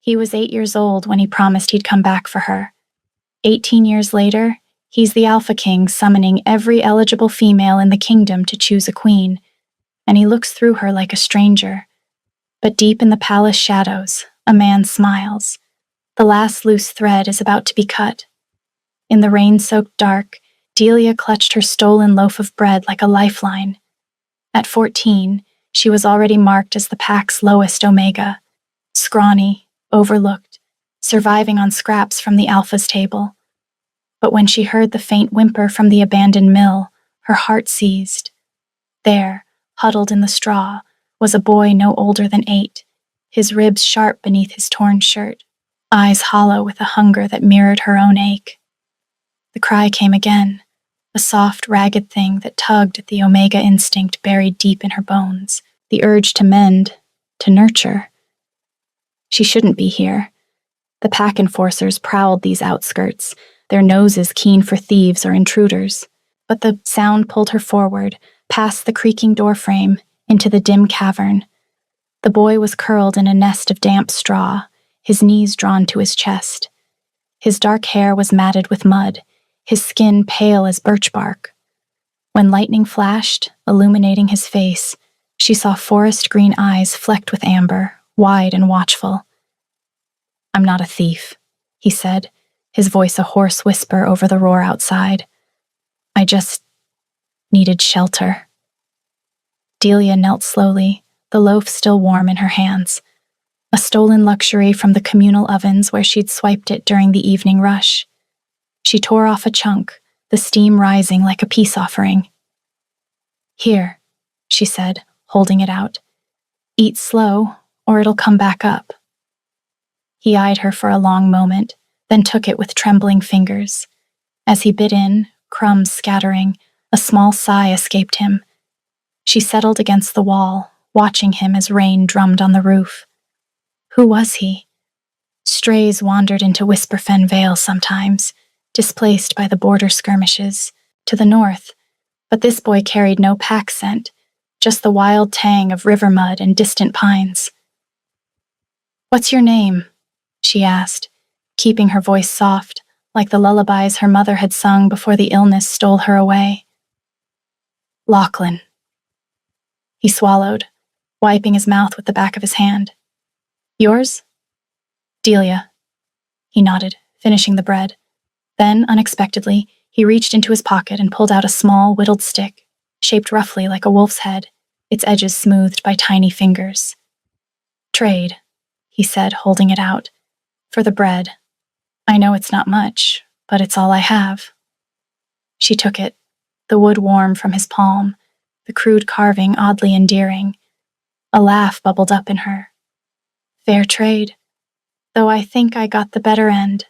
He was 8 years old when he promised he'd come back for her. 18 years later, he's the Alpha King summoning every eligible female in the kingdom to choose a queen, and he looks through her like a stranger. But deep in the palace shadows, a man smiles. The last loose thread is about to be cut. In the rain-soaked dark, Delia clutched her stolen loaf of bread like a lifeline. At 14, she was already marked as the pack's lowest Omega, scrawny, overlooked, surviving on scraps from the Alpha's table. But when she heard the faint whimper from the abandoned mill, her heart seized. There, huddled in the straw, was a boy no older than 8, his ribs sharp beneath his torn shirt, eyes hollow with a hunger that mirrored her own ache. The cry came again, a soft, ragged thing that tugged at the Omega instinct buried deep in her bones, the urge to mend, to nurture. She shouldn't be here. The pack enforcers prowled these outskirts, their noses keen for thieves or intruders. But the sound pulled her forward, past the creaking doorframe, into the dim cavern. The boy was curled in a nest of damp straw, his knees drawn to his chest. His dark hair was matted with mud, his skin pale as birch bark. When lightning flashed, illuminating his face, she saw forest green eyes flecked with amber, wide and watchful. "I'm not a thief," he said, his voice a hoarse whisper over the roar outside. "I just needed shelter." Delia knelt slowly, the loaf still warm in her hands. A stolen luxury from the communal ovens where she'd swiped it during the evening rush. She tore off a chunk, the steam rising like a peace offering. "Here," she said, holding it out. "Eat slow, or it'll come back up." He eyed her for a long moment, then took it with trembling fingers. As he bit in, crumbs scattering, a small sigh escaped him. She settled against the wall, watching him as rain drummed on the roof. Who was he? Strays wandered into Whisperfen Vale sometimes, displaced by the border skirmishes, to the north, but this boy carried no pack scent, just the wild tang of river mud and distant pines. "What's your name?" she asked, keeping her voice soft, like the lullabies her mother had sung before the illness stole her away. "Lachlan." He swallowed, wiping his mouth with the back of his hand. "Yours?" "Delia." He nodded, finishing the bread. Then, unexpectedly, he reached into his pocket and pulled out a small, whittled stick, shaped roughly like a wolf's head, its edges smoothed by tiny fingers. "Trade," he said, holding it out. "For the bread. I know it's not much, but it's all I have." She took it, the wood warm from his palm, the crude carving oddly endearing. A laugh bubbled up in her. "Fair trade, though I think I got the better end."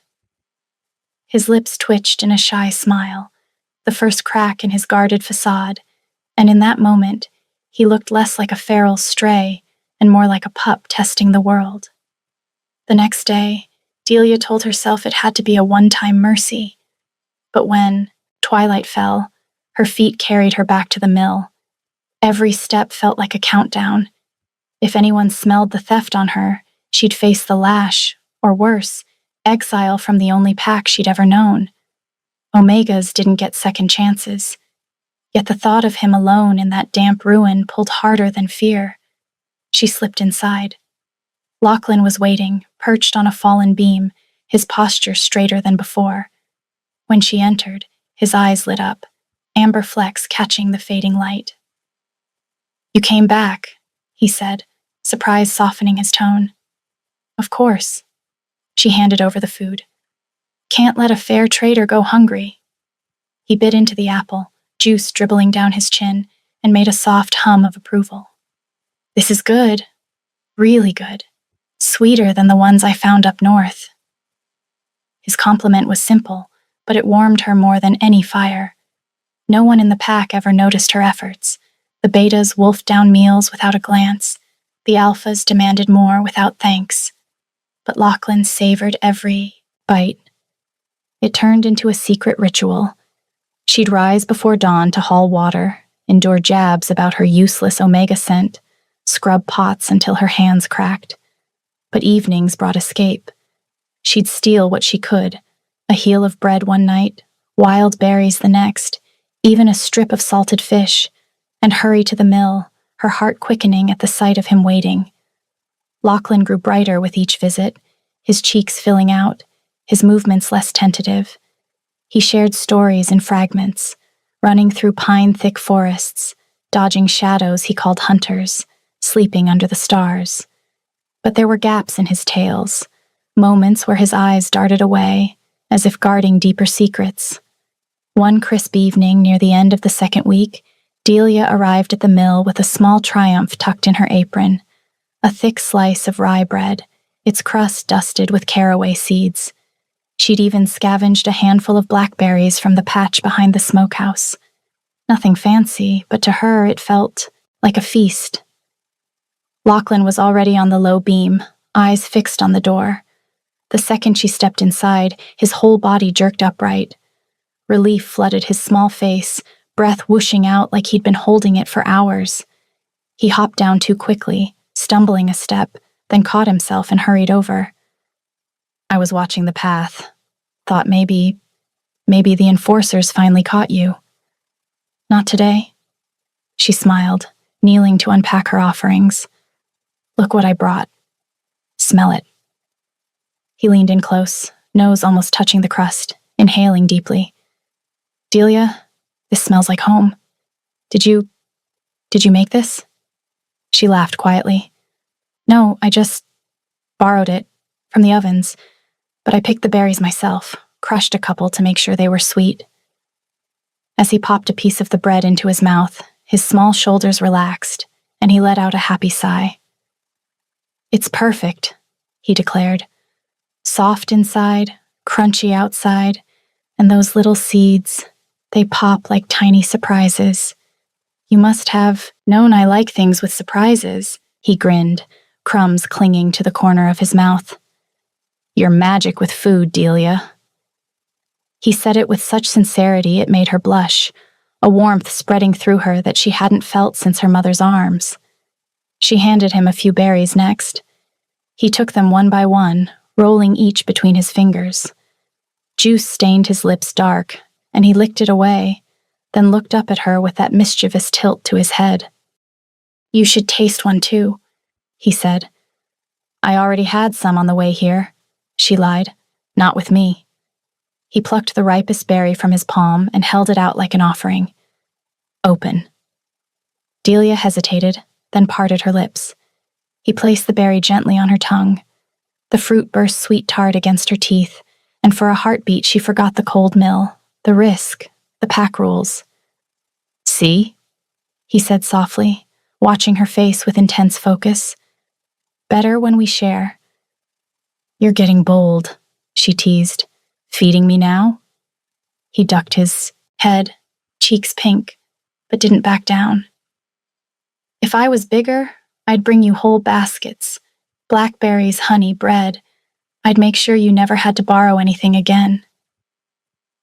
His lips twitched in a shy smile, the first crack in his guarded facade, and in that moment, he looked less like a feral stray and more like a pup testing the world. The next day, Delia told herself it had to be a one-time mercy. But when twilight fell, her feet carried her back to the mill. Every step felt like a countdown. If anyone smelled the theft on her, she'd face the lash, or worse, exile from the only pack she'd ever known. Omegas didn't get second chances. Yet the thought of him alone in that damp ruin pulled harder than fear. She slipped inside. Lachlan was waiting, perched on a fallen beam, his posture straighter than before. When she entered, his eyes lit up, amber flecks catching the fading light. "You came back," he said, surprise softening his tone. "Of course." She handed over the food. "Can't let a fair trader go hungry." He bit into the apple, juice dribbling down his chin, and made a soft hum of approval. "This is good. Really good. Sweeter than the ones I found up north." His compliment was simple, but it warmed her more than any fire. No one in the pack ever noticed her efforts. The betas wolfed down meals without a glance. The alphas demanded more without thanks. But Lachlan savored every bite. It turned into a secret ritual. She'd rise before dawn to haul water, endure jabs about her useless Omega scent, scrub pots until her hands cracked. but evenings brought escape. She'd steal what she could, a heel of bread one night, wild berries the next, even a strip of salted fish, and hurry to the mill, her heart quickening at the sight of him waiting. Lachlan grew brighter with each visit, his cheeks filling out, his movements less tentative. He shared stories in fragments, running through pine-thick forests, dodging shadows he called hunters, sleeping under the stars. But there were gaps in his tales, moments where his eyes darted away, as if guarding deeper secrets. One crisp evening near the end of the second week, Delia arrived at the mill with a small triumph tucked in her apron, a thick slice of rye bread, its crust dusted with caraway seeds. She'd even scavenged a handful of blackberries from the patch behind the smokehouse. Nothing fancy, but to her it felt like a feast. Lachlan was already on the low beam, eyes fixed on the door. The second she stepped inside, his whole body jerked upright. Relief flooded his small face, breath whooshing out like he'd been holding it for hours. He hopped down too quickly, stumbling a step, then caught himself and hurried over. I was watching the path. Thought maybe the enforcers finally caught you. Not today. She smiled, kneeling to unpack her offerings. Look what I brought. Smell it. He leaned in close, nose almost touching the crust, inhaling deeply. Delia, this smells like home. Did you make this? She laughed quietly. No, I just borrowed it from the ovens, but I picked the berries myself, crushed a couple to make sure they were sweet. As he popped a piece of the bread into his mouth, his small shoulders relaxed, and he let out a happy sigh. It's perfect, he declared. Soft inside, crunchy outside, and those little seeds, they pop like tiny surprises. You must have known I like things with surprises, he grinned, crumbs clinging to the corner of his mouth. You're magic with food, Delia. He said it with such sincerity it made her blush, a warmth spreading through her that she hadn't felt since her mother's arms. She handed him a few berries next. He took them one by one, rolling each between his fingers. Juice stained his lips dark, and he licked it away, then looked up at her with that mischievous tilt to his head. You should taste one too, he said. I already had some on the way here, she lied. Not with me. He plucked the ripest berry from his palm and held it out like an offering. Open. Delia hesitated, then parted her lips. He placed the berry gently on her tongue. The fruit burst sweet tart against her teeth, and for a heartbeat she forgot the cold mill, the risk, the pack rules. See? He said softly, watching her face with intense focus. Better when we share. You're getting bold, she teased. Feeding me now? He ducked his head, cheeks pink, but didn't back down. If I was bigger, I'd bring you whole baskets, blackberries, honey, bread. I'd make sure you never had to borrow anything again.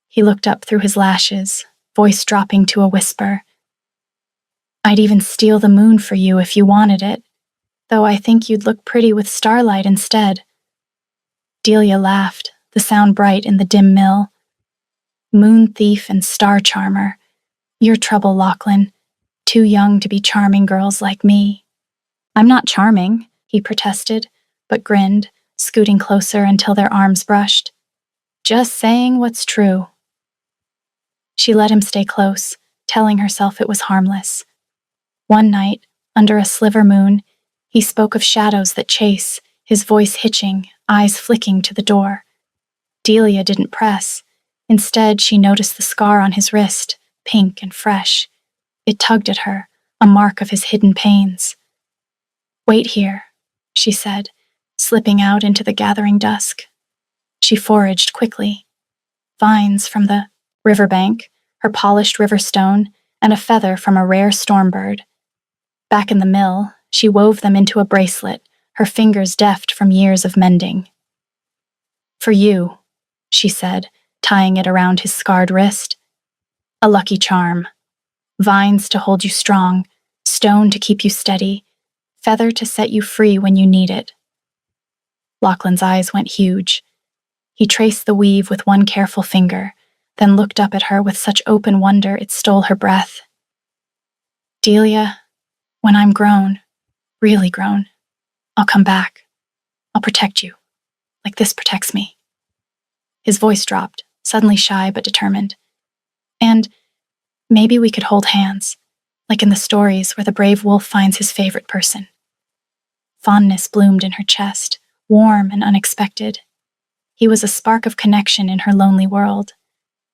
He looked up through his lashes, voice dropping to a whisper. I'd even steal the moon for you if you wanted it, though I think you'd look pretty with starlight instead. Delia laughed, the sound bright in the dim mill. Moon thief and star charmer. Your trouble, Lachlan. Too young to be charming girls like me. I'm not charming, he protested, but grinned, scooting closer until their arms brushed. Just saying what's true. She let him stay close, telling herself it was harmless. One night, under a sliver moon, he spoke of shadows that chase, his voice hitching, eyes flicking to the door. Delia didn't press. Instead, she noticed the scar on his wrist, pink and fresh. It tugged at her, a mark of his hidden pains. Wait here, she said, slipping out into the gathering dusk. She foraged quickly. Vines from the riverbank, her polished river stone, and a feather from a rare storm bird. Back in the mill, she wove them into a bracelet, her fingers deft from years of mending. For you, she said, tying it around his scarred wrist. A lucky charm. Vines to hold you strong, stone to keep you steady, feather to set you free when you need it. Lachlan's eyes went huge. He traced the weave with one careful finger, then looked up at her with such open wonder it stole her breath. Delia, when I'm grown, really grown, I'll come back. I'll protect you, like this protects me. His voice dropped, suddenly shy but determined. And maybe we could hold hands, like in the stories where the brave wolf finds his favorite person. Fondness bloomed in her chest, warm and unexpected. He was a spark of connection in her lonely world,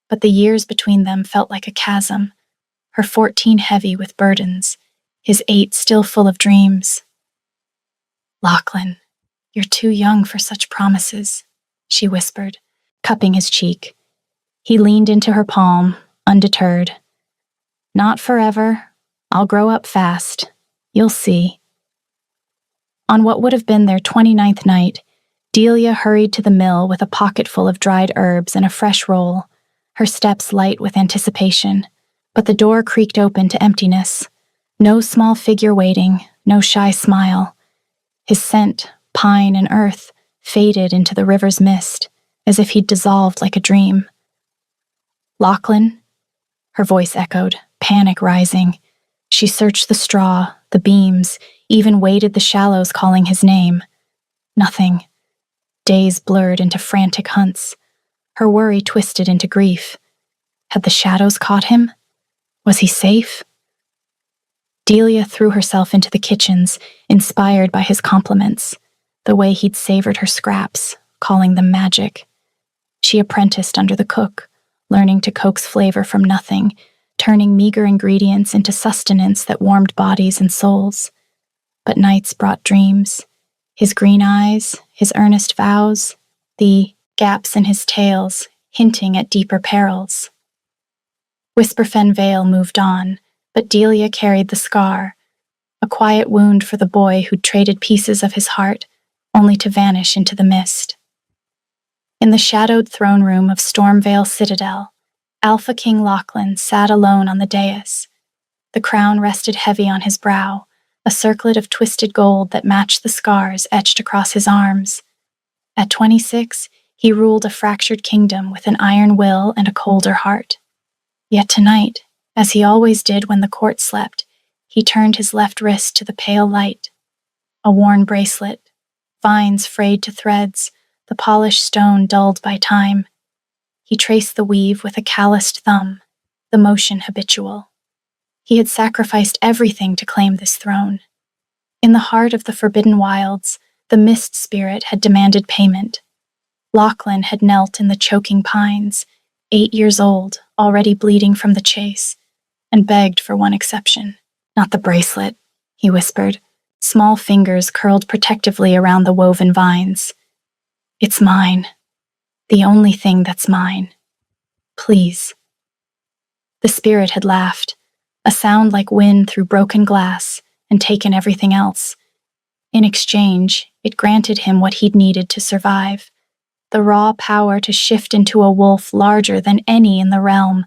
but the years between them felt like a chasm, her 14 heavy with burdens, his 8 still full of dreams. Lachlan, you're too young for such promises, she whispered, cupping his cheek. He leaned into her palm, undeterred. Not forever. I'll grow up fast. You'll see. On what would have been their 29th night, Delia hurried to the mill with a pocket full of dried herbs and a fresh roll, her steps light with anticipation, but the door creaked open to emptiness. No small figure waiting, no shy smile. His scent, pine and earth, faded into the river's mist, as if he'd dissolved like a dream. Lachlan? Her voice echoed, panic rising. She searched the straw, the beams, even waded the shallows calling his name. Nothing. Days blurred into frantic hunts. Her worry twisted into grief. Had the shadows caught him? Was he safe? Delia threw herself into the kitchens, inspired by his compliments, the way he'd savored her scraps, calling them magic. She apprenticed under the cook, learning to coax flavor from nothing, turning meager ingredients into sustenance that warmed bodies and souls. But nights brought dreams. His green eyes, his earnest vows, the gaps in his tales, hinting at deeper perils. Whisperfen Vale moved on, but Delia carried the scar, a quiet wound for the boy who'd traded pieces of his heart, only to vanish into the mist. In the shadowed throne room of Stormvale Citadel, Alpha King Lachlan sat alone on the dais. The crown rested heavy on his brow, a circlet of twisted gold that matched the scars etched across his arms. At 26, he ruled a fractured kingdom with an iron will and a colder heart. Yet tonight, as he always did when the court slept, he turned his left wrist to the pale light. A worn bracelet, vines frayed to threads, the polished stone dulled by time. He traced the weave with a calloused thumb, the motion habitual. He had sacrificed everything to claim this throne. In the heart of the Forbidden Wilds, the Mist Spirit had demanded payment. Lachlan had knelt in the choking pines, 8 years old, already bleeding from the chase, and begged for one exception. Not the bracelet, he whispered, small fingers curled protectively around the woven vines. It's mine. The only thing that's mine. Please. The spirit had laughed, a sound like wind through broken glass, and taken everything else. In exchange, it granted him what he'd needed to survive, the raw power to shift into a wolf larger than any in the realm,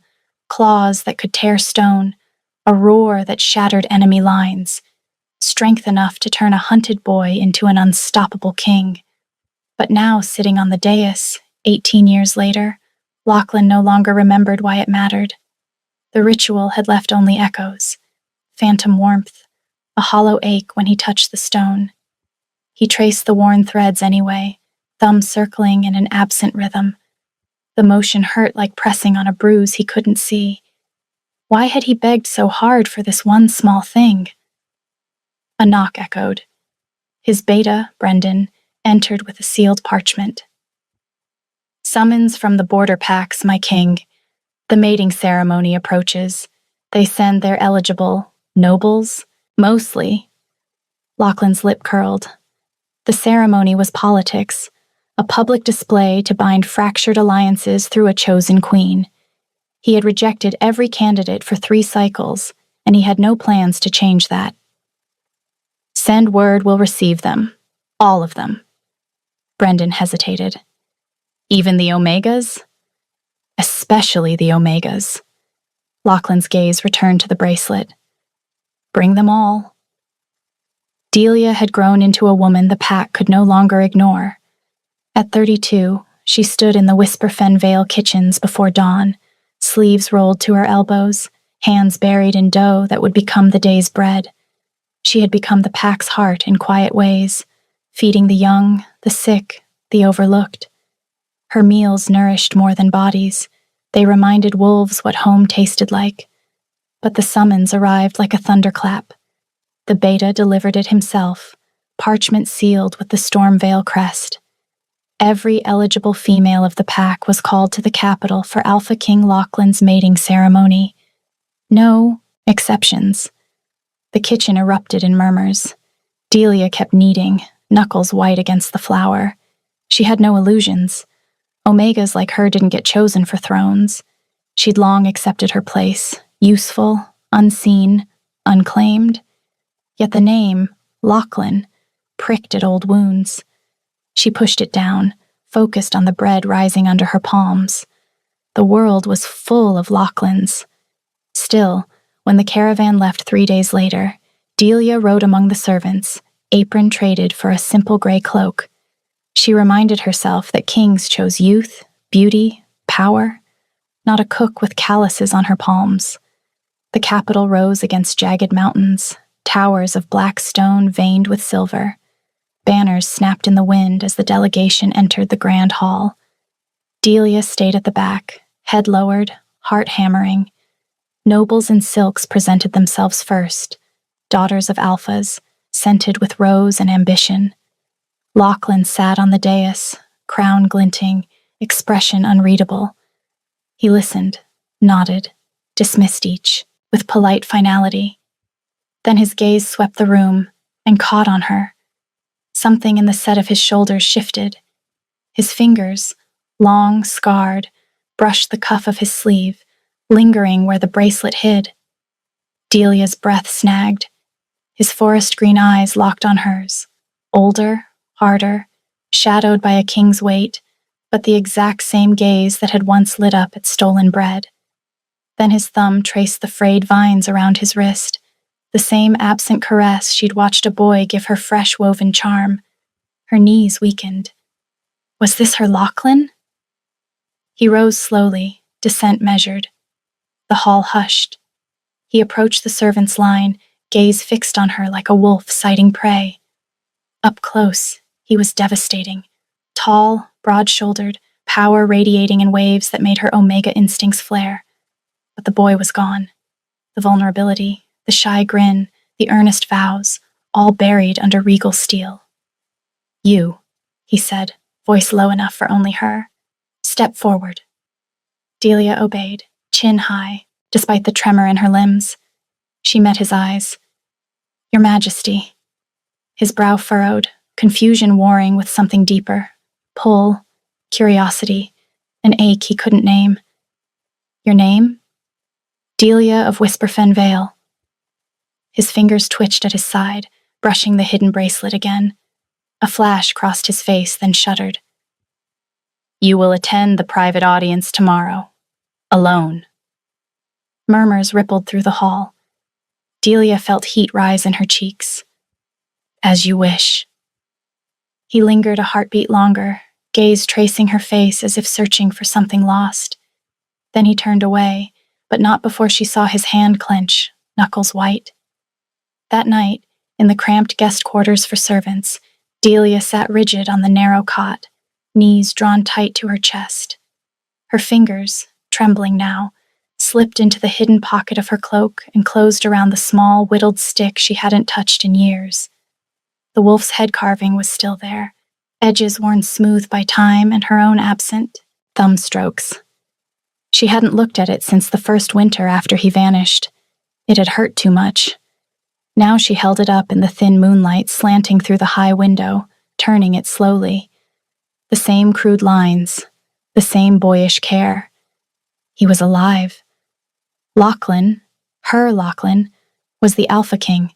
claws that could tear stone, a roar that shattered enemy lines, strength enough to turn a hunted boy into an unstoppable king. But now, sitting on the dais, 18 years later, Lachlan no longer remembered why it mattered. The ritual had left only echoes, phantom warmth, a hollow ache when he touched the stone. He traced the worn threads anyway, thumb circling in an absent rhythm. The motion hurt like pressing on a bruise he couldn't see. Why had he begged so hard for this one small thing? A knock echoed. His beta, Brendan, entered with a sealed parchment. Summons from the border packs, my king. The mating ceremony approaches. They send their eligible nobles, mostly. Lachlan's lip curled. The ceremony was politics, a public display to bind fractured alliances through a chosen queen. He had rejected every candidate for 3 cycles, and he had no plans to change that. Send word we'll receive them. All of them. Brendan hesitated. Even the Omegas? Especially the Omegas. Lachlan's gaze returned to the bracelet. Bring them all. Delia had grown into a woman the pack could no longer ignore, At 32, she stood in the Whisperfen Vale kitchens before dawn, sleeves rolled to her elbows, hands buried in dough that would become the day's bread. She had become the pack's heart in quiet ways, feeding the young, the sick, the overlooked. Her meals nourished more than bodies. They reminded wolves what home tasted like. But the summons arrived like a thunderclap. The beta delivered it himself, parchment sealed with the Stormvale crest. Every eligible female of the pack was called to the capital for Alpha King Lachlan's mating ceremony. No exceptions. The kitchen erupted in murmurs. Delia kept kneading, knuckles white against the flour. She had no illusions. Omegas like her didn't get chosen for thrones. She'd long accepted her place, useful, unseen, unclaimed. Yet the name, Lachlan, pricked at old wounds. She pushed it down, focused on the bread rising under her palms. The world was full of Lachlans. Still, when the caravan left 3 days later, Delia rode among the servants, apron traded for a simple gray cloak. She reminded herself that kings chose youth, beauty, power, not a cook with calluses on her palms. The capital rose against jagged mountains, towers of black stone veined with silver. Banners snapped in the wind as the delegation entered the grand hall. Delia stayed at the back, head lowered, heart hammering. Nobles in silks presented themselves first, daughters of alphas, scented with rose and ambition. Lachlan sat on the dais, crown glinting, expression unreadable. He listened, nodded, dismissed each, with polite finality. Then his gaze swept the room and caught on her. Something in the set of his shoulders shifted. His fingers, long, scarred, brushed the cuff of his sleeve, lingering where the bracelet hid. Delia's breath snagged. His forest green eyes locked on hers, older, harder, shadowed by a king's weight, but the exact same gaze that had once lit up at stolen bread. Then his thumb traced the frayed vines around his wrist, the same absent caress she'd watched a boy give her fresh woven charm. Her knees weakened. Was this her Lachlan? He rose slowly, descent measured. The hall hushed. He approached the servants' line, gaze fixed on her like a wolf sighting prey. Up close, he was devastating. Tall, broad-shouldered, power radiating in waves that made her Omega instincts flare. But the boy was gone. The vulnerability, the shy grin, the earnest vows, all buried under regal steel. "You," he said, voice low enough for only her. "Step forward." Delia obeyed, chin high, despite the tremor in her limbs. She met his eyes. "Your Majesty." His brow furrowed, confusion warring with something deeper. Pull, curiosity, an ache he couldn't name. "Your name?" "Delia of Whisperfen Vale." His fingers twitched at his side, brushing the hidden bracelet again. A flash crossed his face, then shuddered. "You will attend the private audience tomorrow. Alone." Murmurs rippled through the hall. Delia felt heat rise in her cheeks. "As you wish." He lingered a heartbeat longer, gaze tracing her face as if searching for something lost. Then he turned away, but not before she saw his hand clench, knuckles white. That night, in the cramped guest quarters for servants, Delia sat rigid on the narrow cot, knees drawn tight to her chest. Her fingers, trembling now, slipped into the hidden pocket of her cloak and closed around the small, whittled stick she hadn't touched in years. The wolf's head carving was still there, edges worn smooth by time and her own absent thumb strokes. She hadn't looked at it since the first winter after he vanished. It had hurt too much. Now she held it up in the thin moonlight slanting through the high window, turning it slowly. The same crude lines, the same boyish care. He was alive. Lachlan, her Lachlan, was the Alpha King.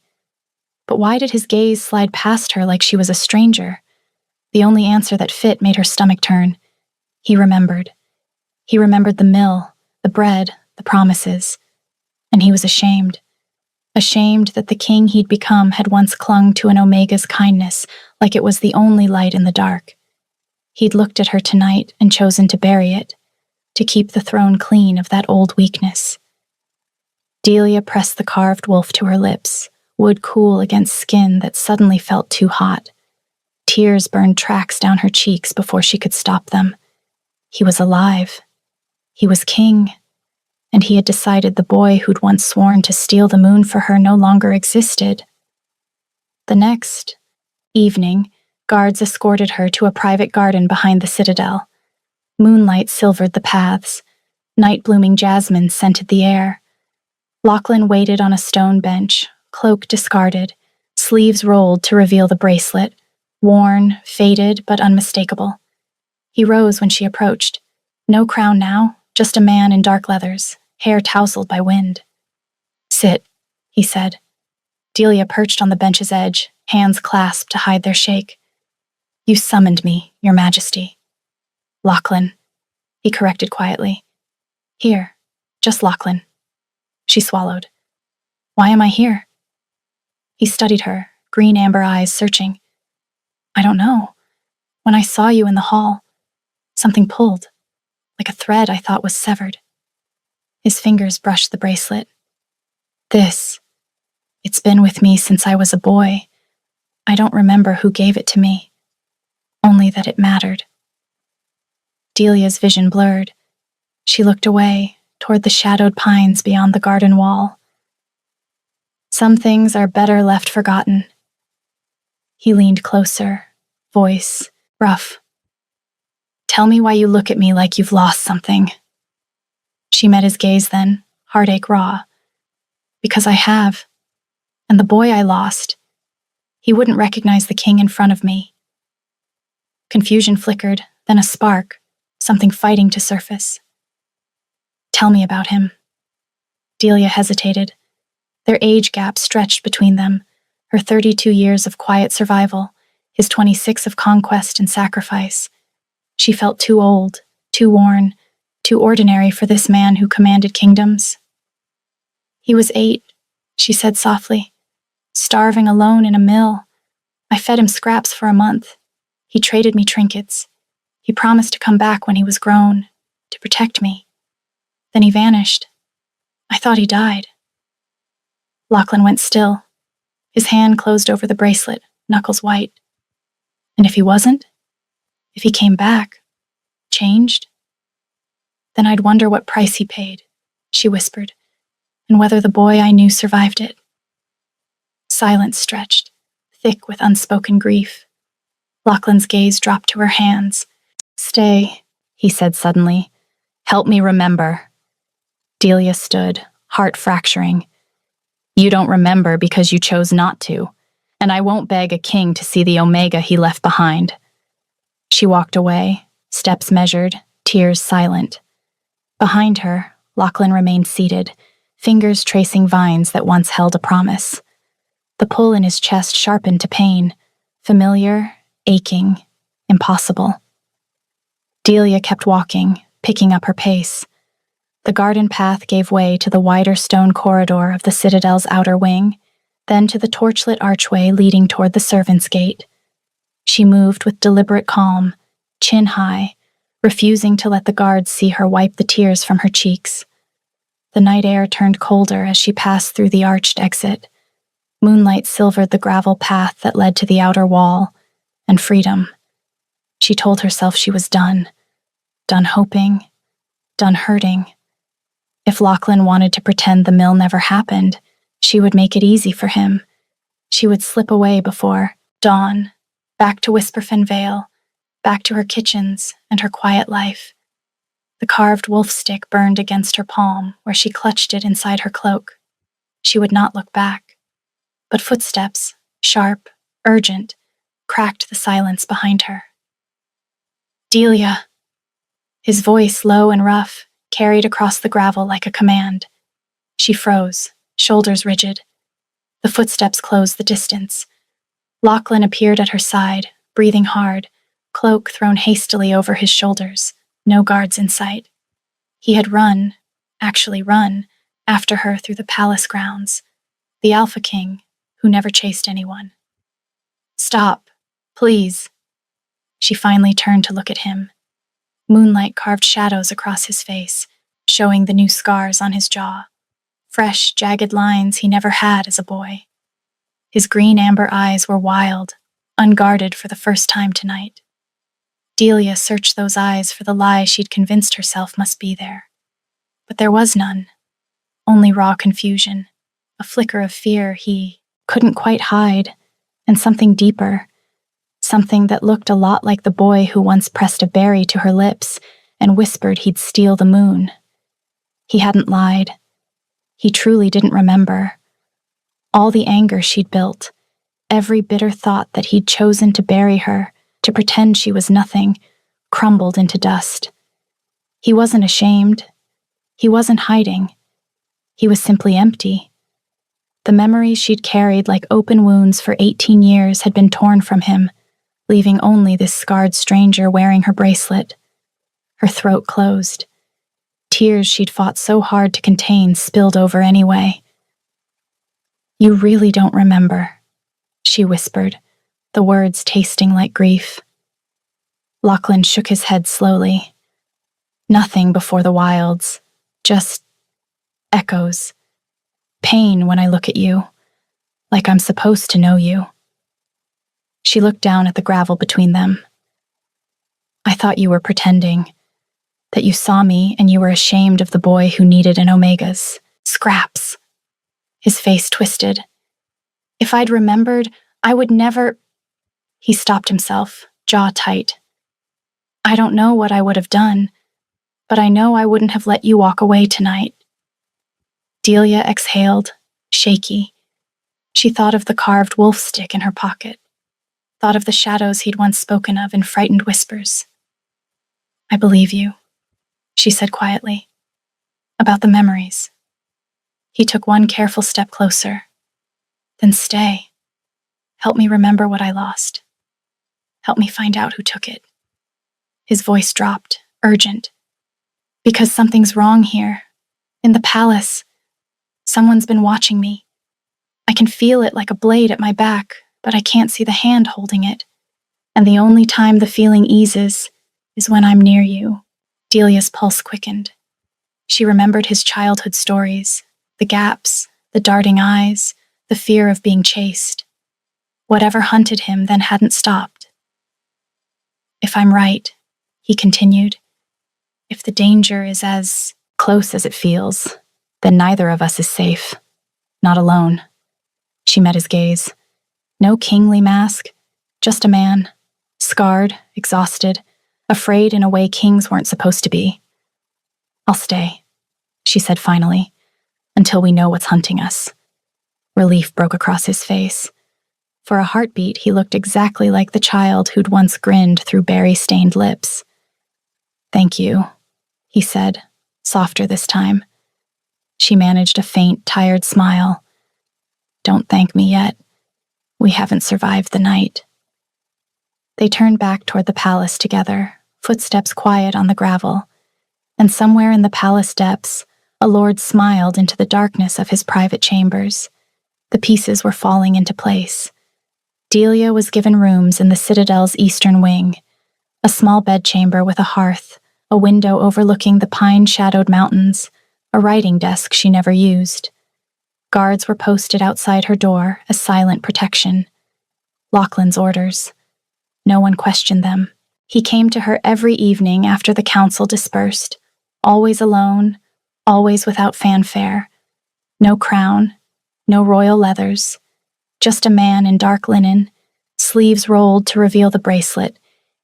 But why did his gaze slide past her like she was a stranger? The only answer that fit made her stomach turn. He remembered. He remembered the mill, the bread, the promises. And he was ashamed. Ashamed that the king he'd become had once clung to an Omega's kindness like it was the only light in the dark. He'd looked at her tonight and chosen to bury it, to keep the throne clean of that old weakness. Delia pressed the carved wolf to her lips, wood cool against skin that suddenly felt too hot. Tears burned tracks down her cheeks before she could stop them. He was alive. He was king. And he had decided the boy who'd once sworn to steal the moon for her no longer existed. The next evening, guards escorted her to a private garden behind the citadel. Moonlight silvered the paths. Night-blooming jasmine scented the air. Lachlan waited on a stone bench, cloak discarded, sleeves rolled to reveal the bracelet, worn, faded, but unmistakable. He rose when she approached. No crown now, just a man in dark leathers, hair tousled by wind. "Sit," he said. Delia perched on the bench's edge, hands clasped to hide their shake. "You summoned me, Your Majesty." "Lachlan," he corrected quietly. "Here, just Lachlan." She swallowed. "Why am I here?" He studied her, green amber eyes searching. "I don't know. When I saw you in the hall, something pulled, like a thread I thought was severed." His fingers brushed the bracelet. It's been with me since I was a boy. I don't remember who gave it to me, only that it mattered." Delia's vision blurred. She looked away, toward the shadowed pines beyond the garden wall. "Some things are better left forgotten." He leaned closer, voice rough. "Tell me why you look at me like you've lost something." She met his gaze then, heartache raw. "Because I have. And the boy I lost, he wouldn't recognize the king in front of me." Confusion flickered, then a spark, something fighting to surface. "Tell me about him." Delia hesitated. Their age gap stretched between them, her 32 years of quiet survival, his 26 of conquest and sacrifice. She felt too old, too worn, too ordinary for this man who commanded kingdoms. "He was 8, she said softly, starving alone in a mill. I fed him scraps for a month. He traded me trinkets. He promised to come back when he was grown, to protect me. Then he vanished. I thought he died." Lachlan went still. His hand closed over the bracelet, knuckles white. "And if he wasn't? If he came back? Changed? Then I'd wonder what price he paid," she whispered, "and whether the boy I knew survived it." Silence stretched, thick with unspoken grief. Lachlan's gaze dropped to her hands. "Stay," he said suddenly. "Help me remember." Delia stood, heart fracturing. "You don't remember because you chose not to, and I won't beg a king to see the Omega he left behind." She walked away, steps measured, tears silent. Behind her, Lachlan remained seated, fingers tracing vines that once held a promise. The pull in his chest sharpened to pain, familiar, aching, impossible. Delia kept walking, picking up her pace. The garden path gave way to the wider stone corridor of the citadel's outer wing, then to the torchlit archway leading toward the servants' gate. She moved with deliberate calm, chin high, refusing to let the guards see her wipe the tears from her cheeks. The night air turned colder as she passed through the arched exit. Moonlight silvered the gravel path that led to the outer wall, and freedom. She told herself she was done. Done hoping, done hurting. If Lachlan wanted to pretend the mill never happened, she would make it easy for him. She would slip away before dawn, back to Whisperfen Vale, back to her kitchens and her quiet life. The carved wolf stick burned against her palm where she clutched it inside her cloak. She would not look back. But footsteps, sharp, urgent, cracked the silence behind her. "Delia!" His voice, low and rough, carried across the gravel like a command. She froze, shoulders rigid. The footsteps closed the distance. Lachlan appeared at her side, breathing hard, cloak thrown hastily over his shoulders, no guards in sight. He had actually run, after her through the palace grounds, the Alpha King, who never chased anyone. "Stop, please." She finally turned to look at him. Moonlight carved shadows across his face, showing the new scars on his jaw. Fresh, jagged lines he never had as a boy. His green-amber eyes were wild, unguarded for the first time tonight. Delia searched those eyes for the lie she'd convinced herself must be there. But there was none. Only raw confusion, a flicker of fear he couldn't quite hide, and something deeper, something that looked a lot like the boy who once pressed a berry to her lips and whispered he'd steal the moon. He hadn't lied. He truly didn't remember. All the anger she'd built, every bitter thought that he'd chosen to bury her, to pretend she was nothing, crumbled into dust. He wasn't ashamed. He wasn't hiding. He was simply empty. The memories she'd carried like open wounds for 18 years had been torn from him, leaving only this scarred stranger wearing her bracelet. Her throat closed. Tears she'd fought so hard to contain spilled over anyway. "You really don't remember," she whispered, the words tasting like grief. Lachlan shook his head slowly. "Nothing before the wilds. Just echoes. Pain when I look at you, like I'm supposed to know you." She looked down at the gravel between them. "I thought you were pretending, that you saw me and you were ashamed of the boy who needed an Omega's. Scraps." His face twisted. "If I'd remembered, I would never—" He stopped himself, jaw tight. "I don't know what I would have done, but I know I wouldn't have let you walk away tonight." Delia exhaled, shaky. She thought of the carved wolf stick in her pocket, thought of the shadows he'd once spoken of in frightened whispers. "I believe you," she said quietly. "About the memories." He took one careful step closer. "Then stay. Help me remember what I lost. Help me find out who took it." His voice dropped, urgent. "Because something's wrong here. In the palace. Someone's been watching me. I can feel it like a blade at my back, but I can't see the hand holding it. And the only time the feeling eases is when I'm near you." Delia's pulse quickened. She remembered his childhood stories, the gaps, the darting eyes, the fear of being chased. Whatever hunted him then hadn't stopped. "If I'm right," he continued, "if the danger is as close as it feels, then neither of us is safe. Not alone." She met his gaze. No kingly mask, just a man, scarred, exhausted, afraid in a way kings weren't supposed to be. "I'll stay," she said finally, "until we know what's hunting us." Relief broke across his face. For a heartbeat, he looked exactly like the child who'd once grinned through berry-stained lips. "Thank you," he said, softer this time. She managed a faint, tired smile. "Don't thank me yet. We haven't survived the night." They turned back toward the palace together, footsteps quiet on the gravel, and somewhere in the palace depths, a lord smiled into the darkness of his private chambers. The pieces were falling into place. Delia was given rooms in the citadel's eastern wing, a small bedchamber with a hearth, a window overlooking the pine-shadowed mountains, a writing desk she never used. Guards were posted outside her door as silent protection. Lachlan's orders. No one questioned them. He came to her every evening after the council dispersed, always alone, always without fanfare. No crown, no royal leathers, just a man in dark linen, sleeves rolled to reveal the bracelet,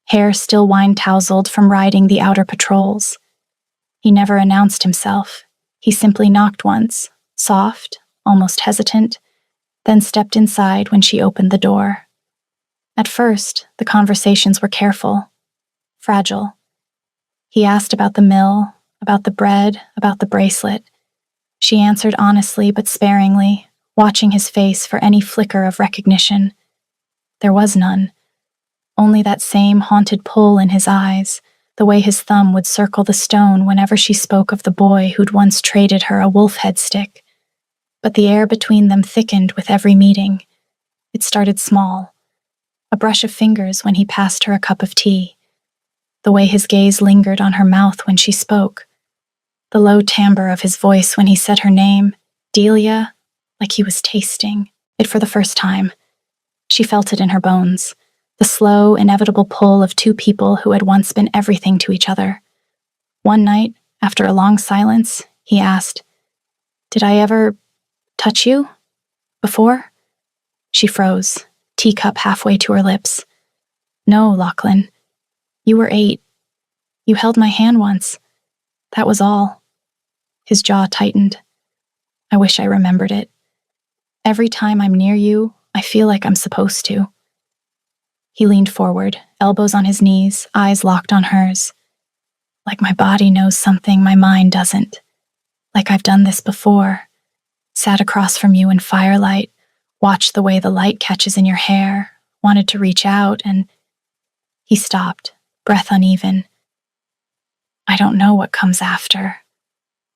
hair still wine-tousled from riding the outer patrols. He never announced himself. He simply knocked once, soft, almost hesitant, then stepped inside when she opened the door. At first, the conversations were careful, fragile. He asked about the mill, about the bread, about the bracelet. She answered honestly but sparingly, watching his face for any flicker of recognition. There was none. Only that same haunted pull in his eyes, the way his thumb would circle the stone whenever she spoke of the boy who'd once traded her a wolf head stick. But the air between them thickened with every meeting. It started small. a brush of fingers when he passed her a cup of tea, the way his gaze lingered on her mouth when she spoke, the low timbre of his voice when he said her name, Delia, like he was tasting it for the first time. She felt it in her bones, the slow, inevitable pull of two people who had once been everything to each other. One night, after a long silence, he asked, "Did I ever touch you? Before?" She froze, teacup halfway to her lips. "No, Lachlan. You were 8. You held my hand once. That was all." His jaw tightened. "I wish I remembered it. Every time I'm near you, I feel like I'm supposed to." He leaned forward, elbows on his knees, eyes locked on hers. "Like my body knows something my mind doesn't. Like I've done this before. Sat across from you in firelight, watched the way the light catches in your hair, wanted to reach out, and..." He stopped, breath uneven. "I don't know what comes after,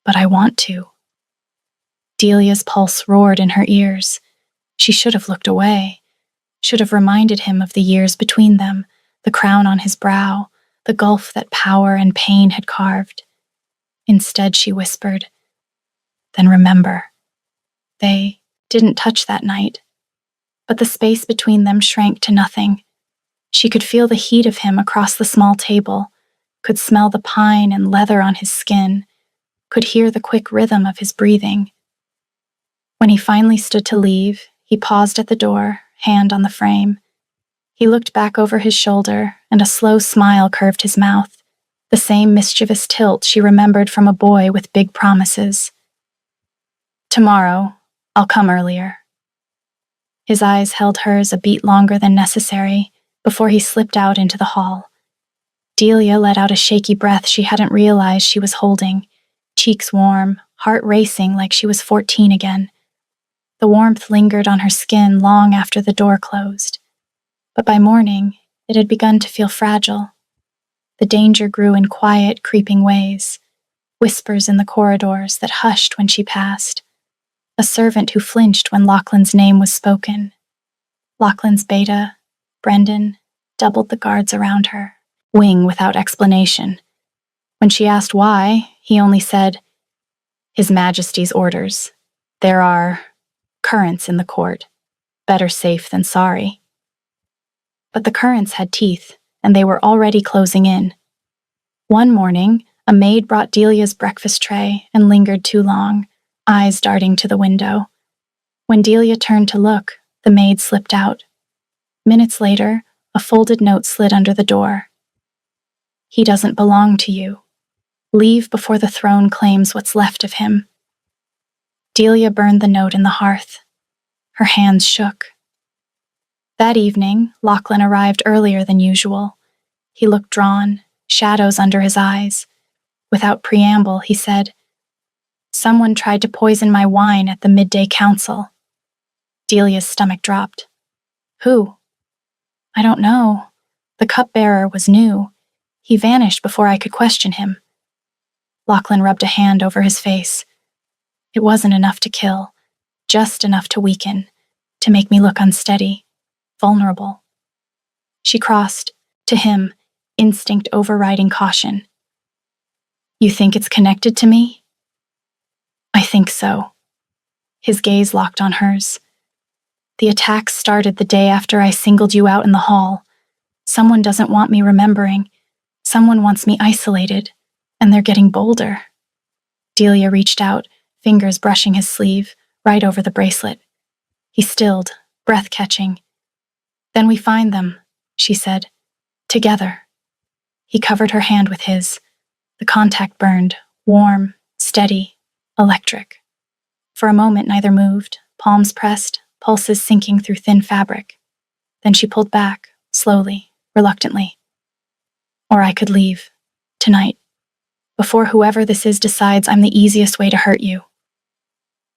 but I want to." Delia's pulse roared in her ears. She should have looked away, should have reminded him of the years between them, the crown on his brow, the gulf that power and pain had carved. Instead, she whispered, "Then remember." They didn't touch that night, but the space between them shrank to nothing. She could feel the heat of him across the small table, could smell the pine and leather on his skin, could hear the quick rhythm of his breathing. When he finally stood to leave, he paused at the door, hand on the frame. He looked back over his shoulder, and a slow smile curved his mouth, the same mischievous tilt she remembered from a boy with big promises. "Tomorrow, I'll come earlier." His eyes held hers a beat longer than necessary before he slipped out into the hall. Delia let out a shaky breath she hadn't realized she was holding, cheeks warm, heart racing like she was 14 again. The warmth lingered on her skin long after the door closed, but by morning it had begun to feel fragile. The danger grew in quiet, creeping ways, whispers in the corridors that hushed when she passed, a servant who flinched when Lachlan's name was spoken. Lachlan's beta, Brendan, doubled the guards around her, wing without explanation. When she asked why, he only said, "His Majesty's orders. There are currents in the court. Better safe than sorry." But the currents had teeth, and they were already closing in. One morning, a maid brought Delia's breakfast tray and lingered too long, eyes darting to the window. When Delia turned to look, the maid slipped out. Minutes later, a folded note slid under the door. "He doesn't belong to you. Leave before the throne claims what's left of him." Delia burned the note in the hearth. Her hands shook. That evening, Lachlan arrived earlier than usual. He looked drawn, shadows under his eyes. Without preamble, he said, "Someone tried to poison my wine at the midday council." Delia's stomach dropped. "Who?" "I don't know. The cupbearer was new. He vanished before I could question him." Lachlan rubbed a hand over his face. "It wasn't enough to kill, just enough to weaken, to make me look unsteady, vulnerable." She crossed, to him, instinct overriding caution. "You think it's connected to me?" "I think so." His gaze locked on hers. "The attacks started the day after I singled you out in the hall. Someone doesn't want me remembering. Someone wants me isolated, and they're getting bolder." Delia reached out, fingers brushing his sleeve, right over the bracelet. He stilled, breath catching. "Then we find them," she said. "Together." He covered her hand with his. The contact burned, warm, steady, electric. For a moment, neither moved, palms pressed, pulses sinking through thin fabric. Then she pulled back, slowly, reluctantly. "Or I could leave, tonight, before whoever this is decides I'm the easiest way to hurt you."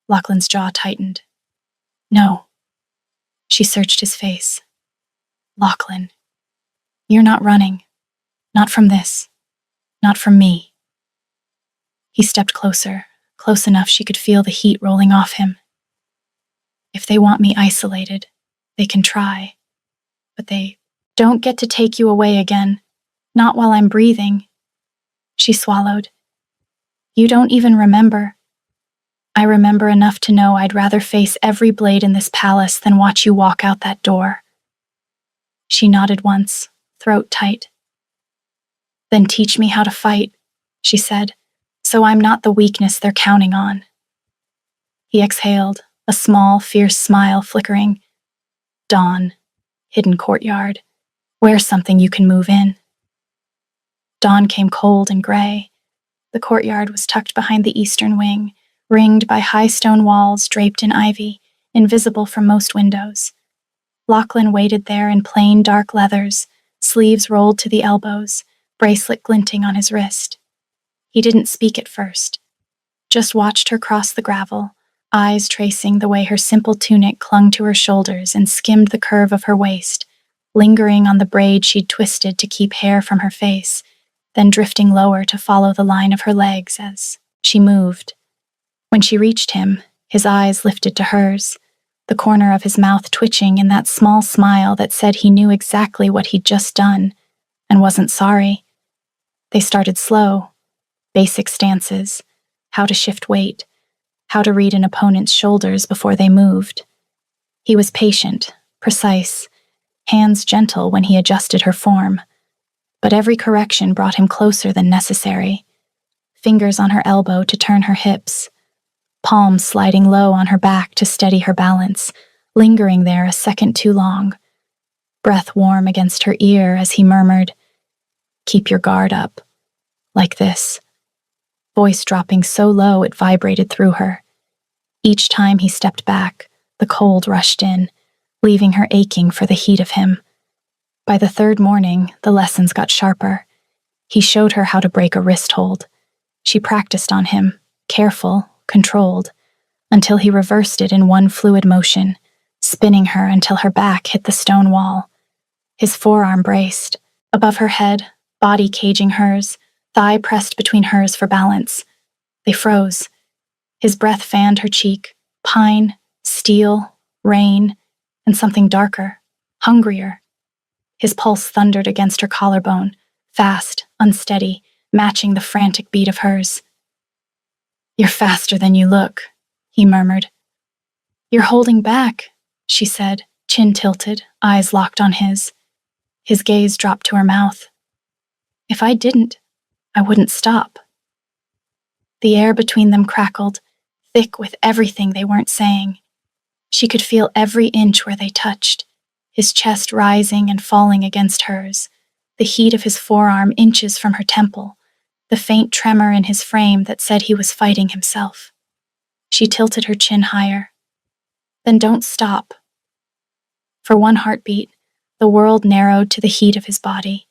Lachlan's jaw tightened. "No." She searched his face. "Lachlan, you're not running. Not from this. Not from me." He stepped closer, close enough she could feel the heat rolling off him. "If they want me isolated, they can try. But they don't get to take you away again. Not while I'm breathing. She swallowed. You don't even remember. I remember enough to know I'd rather face every blade in this palace than watch you walk out that door. She nodded once, throat tight. Then teach me how to fight, she said, so I'm not the weakness they're counting on. He exhaled, a small, fierce smile flickering. Dawn, hidden courtyard. Where's something you can move in? Dawn came cold and gray. The courtyard was tucked behind the eastern wing, ringed by high stone walls draped in ivy, invisible from most windows. Lachlan waited there in plain dark leathers, sleeves rolled to the elbows, bracelet glinting on his wrist. He didn't speak at first, just watched her cross the gravel, eyes tracing the way her simple tunic clung to her shoulders and skimmed the curve of her waist, lingering on the braid she'd twisted to keep hair from her face, then drifting lower to follow the line of her legs as she moved. When she reached him, his eyes lifted to hers, the corner of his mouth twitching in that small smile that said he knew exactly what he'd just done and wasn't sorry. They started slow, basic stances, how to shift weight, how to read an opponent's shoulders before they moved. He was patient, precise, hands gentle when he adjusted her form. But every correction brought him closer than necessary. Fingers on her elbow to turn her hips, palms sliding low on her back to steady her balance, lingering there a second too long. Breath warm against her ear as he murmured, "Keep your guard up. Like this." Voice dropping so low it vibrated through her. Each time he stepped back, the cold rushed in, leaving her aching for the heat of him. By the third morning, the lessons got sharper. He showed her how to break a wrist hold. She practiced on him, careful, controlled, until he reversed it in one fluid motion, spinning her until her back hit the stone wall. His forearm braced, above her head, body caging hers, thigh pressed between hers for balance. They froze. His breath fanned her cheek, pine, steel, rain, and something darker, hungrier. His pulse thundered against her collarbone, fast, unsteady, matching the frantic beat of hers. "You're faster than you look," he murmured. "You're holding back," she said, chin tilted, eyes locked on his. His gaze dropped to her mouth. "If I didn't, I wouldn't stop." The air between them crackled, thick with everything they weren't saying. She could feel every inch where they touched, his chest rising and falling against hers, the heat of his forearm inches from her temple, the faint tremor in his frame that said he was fighting himself. She tilted her chin higher. "Then don't stop." For one heartbeat, the world narrowed to the heat of his body,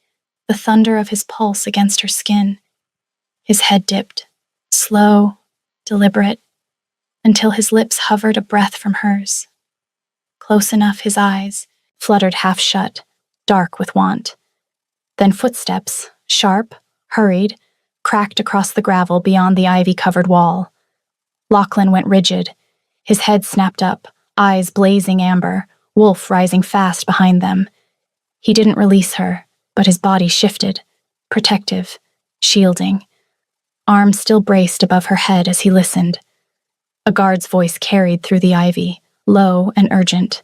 the thunder of his pulse against her skin. His head dipped, slow, deliberate, until his lips hovered a breath from hers. Close enough, his eyes fluttered half shut, dark with want. Then footsteps, sharp, hurried, cracked across the gravel beyond the ivy-covered wall. Lachlan went rigid, his head snapped up, eyes blazing amber, wolf rising fast behind them. He didn't release her, but his body shifted, protective, shielding. Arms still braced above her head as he listened. A guard's voice carried through the ivy, low and urgent.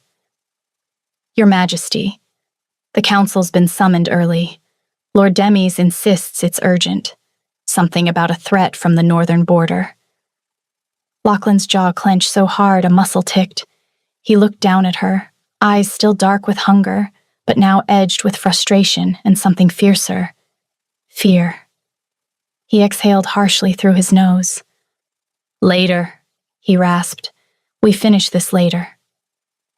"Your Majesty, the council's been summoned early. Lord Demies insists it's urgent. Something about a threat from the northern border." Lachlan's jaw clenched so hard a muscle ticked. He looked down at her, eyes still dark with hunger, but now edged with frustration and something fiercer. Fear. He exhaled harshly through his nose. "Later," he rasped. "We finish this later."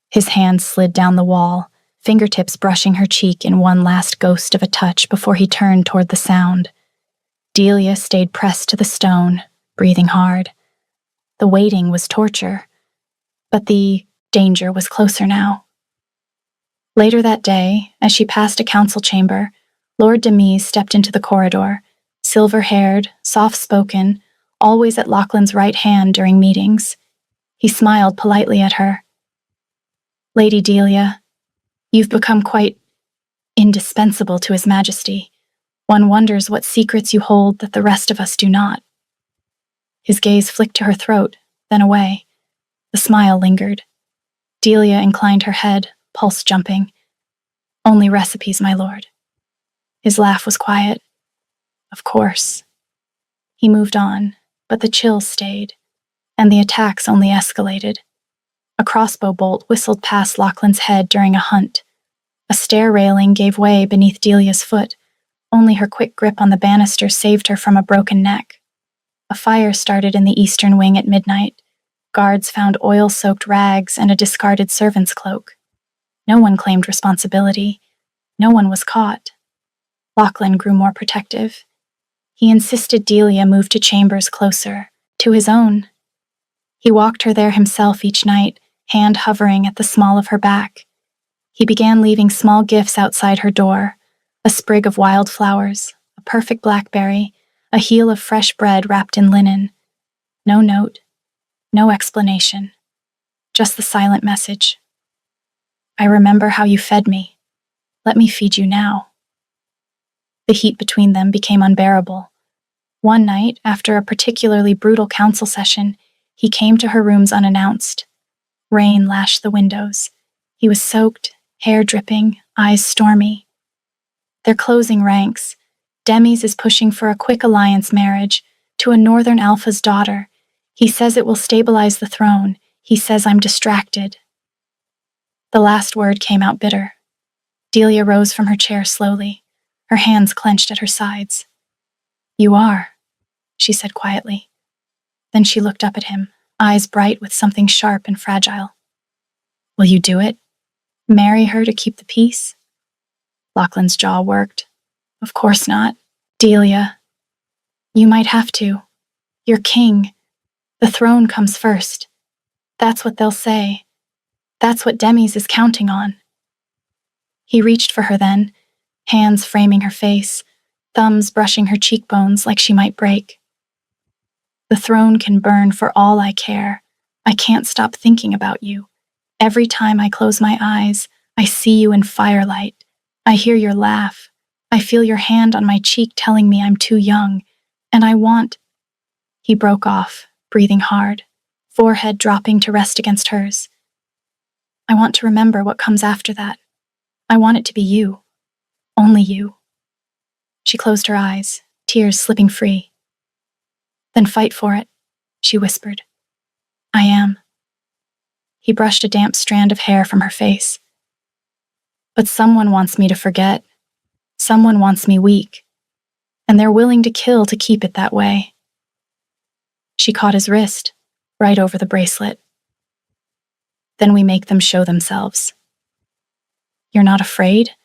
His hand slid down the wall, fingertips brushing her cheek in one last ghost of a touch before he turned toward the sound. Delia stayed pressed to the stone, breathing hard. The waiting was torture, but the danger was closer now. Later that day, as she passed a council chamber, Lord Demies stepped into the corridor, silver-haired, soft-spoken, always at Lachlan's right hand during meetings. He smiled politely at her. "Lady Delia, You've become quite indispensable to His Majesty. One wonders what secrets you hold that the rest of us do not." His gaze flicked to her throat, then away. The smile lingered. Delia inclined her head, pulse jumping. "Only recipes, my lord." His laugh was quiet. "Of course." He moved on, but the chill stayed, and the attacks only escalated. A crossbow bolt whistled past Lachlan's head during a hunt. A stair railing gave way beneath Delia's foot. Only her quick grip on the banister saved her from a broken neck. A fire started in the eastern wing at midnight. Guards found oil-soaked rags and a discarded servant's cloak. No one claimed responsibility. No one was caught. Lachlan grew more protective. He insisted Delia move to chambers closer, to his own. He walked her there himself each night, hand hovering at the small of her back. He began leaving small gifts outside her door, a sprig of wildflowers, a perfect blackberry, a heel of fresh bread wrapped in linen. No note, no explanation, just the silent message. "I remember how you fed me. Let me feed you now." The heat between them became unbearable. One night, after a particularly brutal council session, he came to her rooms unannounced. Rain lashed the windows. He was soaked, hair dripping, eyes stormy. "They're closing ranks. Demis is pushing for a quick alliance marriage to a Northern Alpha's daughter. He says it will stabilize the throne. He says I'm distracted." The last word came out bitter. Delia rose from her chair slowly, her hands clenched at her sides. "You are," she said quietly. Then she looked up at him, eyes bright with something sharp and fragile. "Will you do it? Marry her to keep the peace?" Lachlan's jaw worked. "Of course not. Delia, you might have to. You're king. The throne comes first. That's what they'll say. That's what Demis is counting on." He reached for her then, hands framing her face, thumbs brushing her cheekbones like she might break. "The throne can burn for all I care. I can't stop thinking about you. Every time I close my eyes, I see you in firelight. I hear your laugh. I feel your hand on my cheek telling me I'm too young. And I want—" He broke off, breathing hard, forehead dropping to rest against hers. "I want to remember what comes after that. I want it to be you. Only you." She closed her eyes, tears slipping free. "Then fight for it," she whispered. "I am." He brushed a damp strand of hair from her face. "But someone wants me to forget. Someone wants me weak. And they're willing to kill to keep it that way." She caught his wrist, right over the bracelet. "Then we make them show themselves." "You're not afraid?"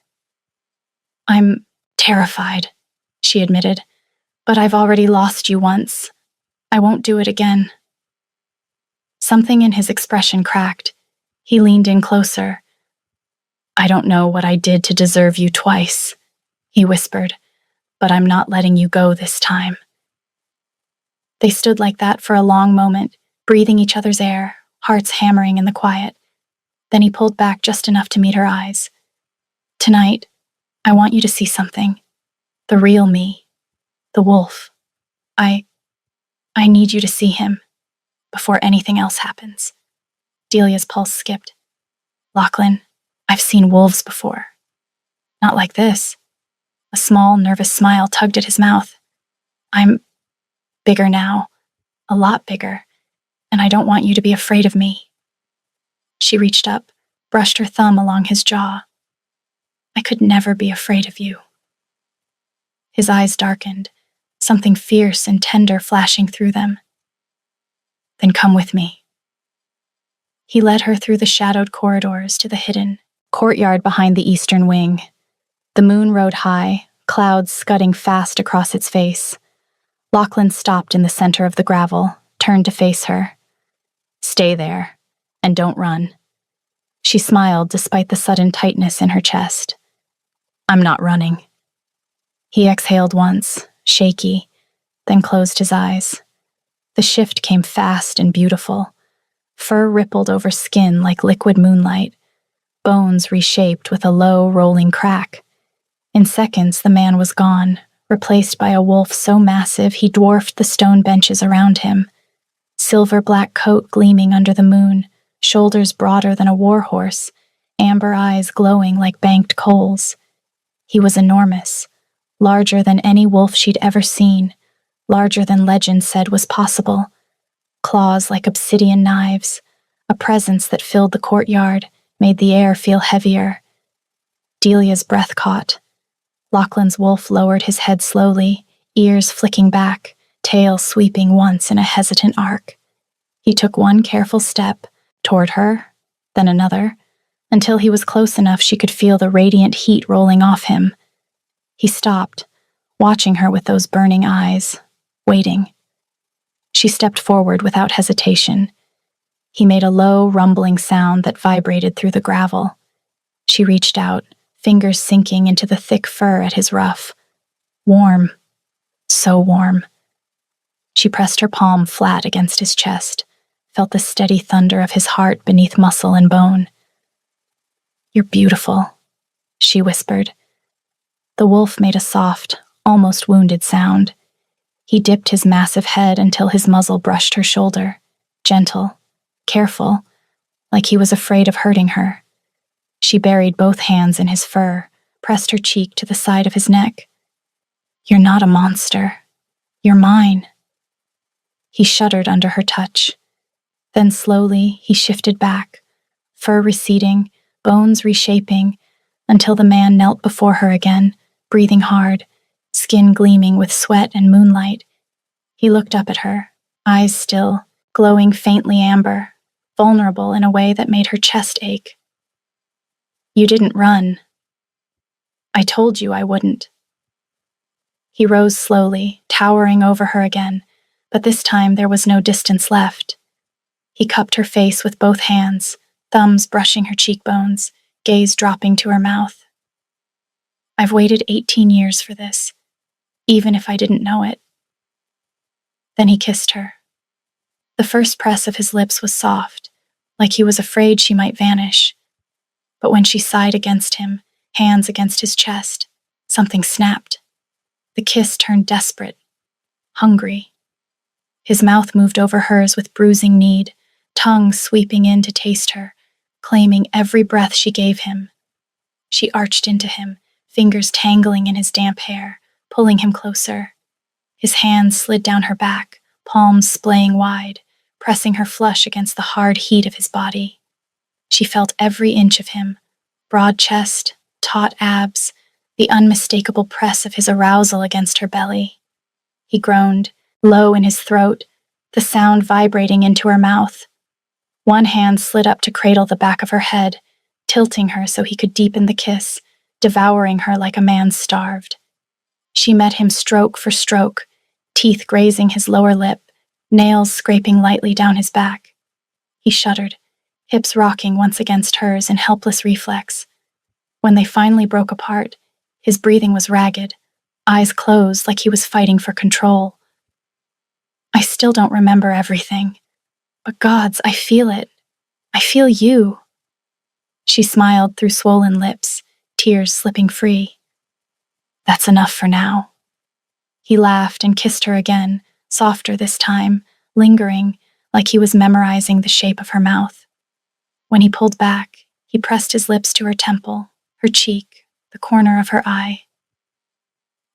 "I'm terrified," she admitted. "But I've already lost you once. I won't do it again." Something in his expression cracked. He leaned in closer. "I don't know what I did to deserve you twice," he whispered, "but I'm not letting you go this time." They stood like that for a long moment, breathing each other's air, hearts hammering in the quiet. Then he pulled back just enough to meet her eyes. "Tonight, I want you to see something. The real me. The wolf. I need you to see him before anything else happens." Delia's pulse skipped. "Lachlan, I've seen wolves before. Not like this." A small, nervous smile tugged at his mouth. "I'm bigger now, a lot bigger, and I don't want you to be afraid of me." She reached up, brushed her thumb along his jaw. "I could never be afraid of you." His eyes darkened, something fierce and tender flashing through them. "Then come with me." He led her through the shadowed corridors to the hidden courtyard behind the eastern wing. The moon rode high, clouds scudding fast across its face. Lachlan stopped in the center of the gravel, turned to face her. "Stay there, and don't run." She smiled despite the sudden tightness in her chest. "I'm not running." He exhaled once, shaky, then closed his eyes. The shift came fast and beautiful. Fur rippled over skin like liquid moonlight. bones reshaped with a low, rolling crack. In seconds, the man was gone, replaced by a wolf so massive he dwarfed the stone benches around him. Silver-black coat gleaming under the moon, shoulders broader than a war horse, amber eyes glowing like banked coals. He was enormous, larger than any wolf she'd ever seen, larger than legend said was possible. Claws like obsidian knives, a presence that filled the courtyard, made the air feel heavier. Delia's breath caught. Lachlan's wolf lowered his head slowly, ears flicking back, tail sweeping once in a hesitant arc. He took one careful step, toward her, then another, until he was close enough she could feel the radiant heat rolling off him. He stopped, watching her with those burning eyes, waiting. She stepped forward without hesitation. He made a low, rumbling sound that vibrated through the gravel. She reached out, fingers sinking into the thick fur at his ruff. Warm. So warm. She pressed her palm flat against his chest, felt the steady thunder of his heart beneath muscle and bone. "You're beautiful," she whispered. The wolf made a soft, almost wounded sound. He dipped his massive head until his muzzle brushed her shoulder, gentle, careful, like he was afraid of hurting her. She buried both hands in his fur, pressed her cheek to the side of his neck. "You're not a monster. You're mine." He shuddered under her touch. Then slowly he shifted back, fur receding, bones reshaping, until the man knelt before her again, breathing hard, skin gleaming with sweat and moonlight. He looked up at her, eyes still, glowing faintly amber, vulnerable in a way that made her chest ache. "You didn't run. I told you I wouldn't." He rose slowly, towering over her again, but this time there was no distance left. He cupped her face with both hands, thumbs brushing her cheekbones, gaze dropping to her mouth. "I've waited 18 years for this, even if I didn't know it." Then he kissed her. The first press of his lips was soft, like he was afraid she might vanish. But when she sighed against him, hands against his chest, something snapped. The kiss turned desperate, hungry. His mouth moved over hers with bruising need, tongue sweeping in to taste her, claiming every breath she gave him. She arched into him, fingers tangling in his damp hair, pulling him closer. His hands slid down her back, palms splaying wide, pressing her flush against the hard heat of his body. She felt every inch of him, broad chest, taut abs, the unmistakable press of his arousal against her belly. He groaned, low in his throat, the sound vibrating into her mouth. One hand slid up to cradle the back of her head, tilting her so he could deepen the kiss, devouring her like a man starved. She met him stroke for stroke, teeth grazing his lower lip, nails scraping lightly down his back. He shuddered, hips rocking once against hers in helpless reflex. When they finally broke apart, his breathing was ragged, eyes closed like he was fighting for control. "I still don't remember everything, but gods, I feel it. I feel you." She smiled through swollen lips, tears slipping free. "That's enough for now." He laughed and kissed her again, softer this time, lingering, like he was memorizing the shape of her mouth. When he pulled back, he pressed his lips to her temple, her cheek, the corner of her eye.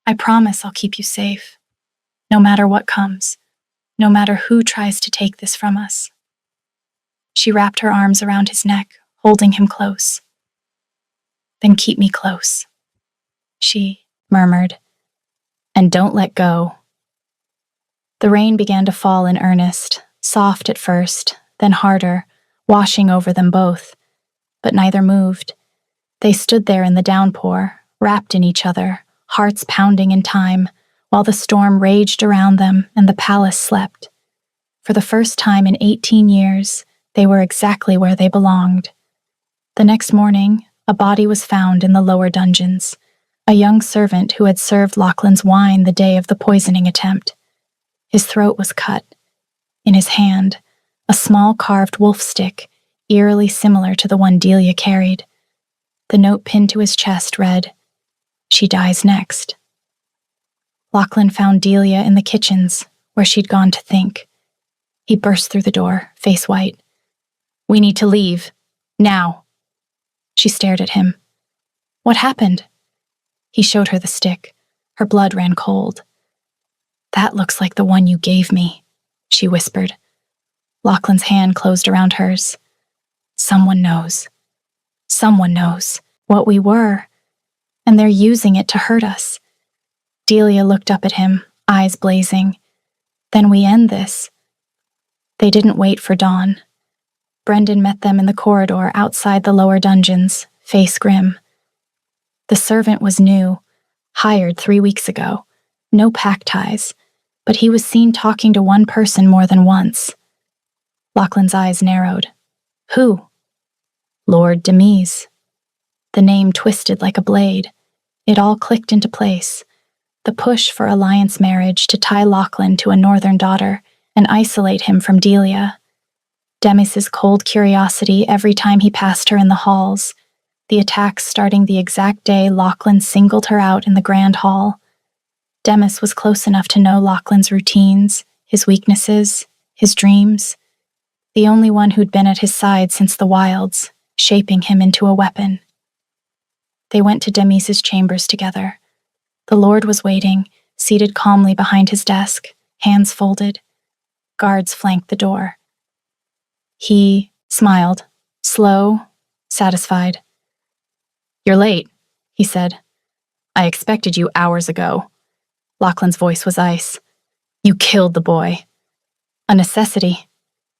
"I promise I'll keep you safe, no matter what comes, no matter who tries to take this from us." She wrapped her arms around his neck, holding him close. "Then keep me close," she murmured, "and don't let go." The rain began to fall in earnest, soft at first, then harder, washing over them both. But neither moved. They stood there in the downpour, wrapped in each other, hearts pounding in time, while the storm raged around them and the palace slept. For the first time in 18 years, they were exactly where they belonged. The next morning, a body was found in the lower dungeons, a young servant who had served Lachlan's wine the day of the poisoning attempt. His throat was cut. In his hand, a small carved wolf stick, eerily similar to the one Delia carried, The note pinned to his chest read, "She dies next." Lachlan found Delia in the kitchens, where she'd gone to think. He burst through the door, face white. "We need to leave. Now." She stared at him. "What happened?" He showed her the stick. Her blood ran cold. "That looks like the one you gave me," she whispered. Lachlan's hand closed around hers. "Someone knows. Someone knows what we were, and they're using it to hurt us." Delia looked up at him, eyes blazing. "Then we end this." They didn't wait for dawn. Brendan met them in the corridor outside the lower dungeons, face grim. The servant was new, hired 3 weeks ago. No pack ties, but he was seen talking to one person more than once. Lachlan's eyes narrowed. "Who?" "Lord Demise." The name twisted like a blade. It all clicked into place. The push for alliance marriage to tie Lachlan to a northern daughter and isolate him from Delia. Demis's cold curiosity every time he passed her in the halls. The attacks starting the exact day Lachlan singled her out in the grand hall. Demis was close enough to know Lachlan's routines, his weaknesses, his dreams. The only one who'd been at his side since the wilds, shaping him into a weapon. They went to Demis's chambers together. The Lord was waiting, seated calmly behind his desk, hands folded. Guards flanked the door. He smiled, slow, satisfied. "You're late," he said. "I expected you hours ago." Lachlan's voice was ice. "You killed the boy." "A necessity."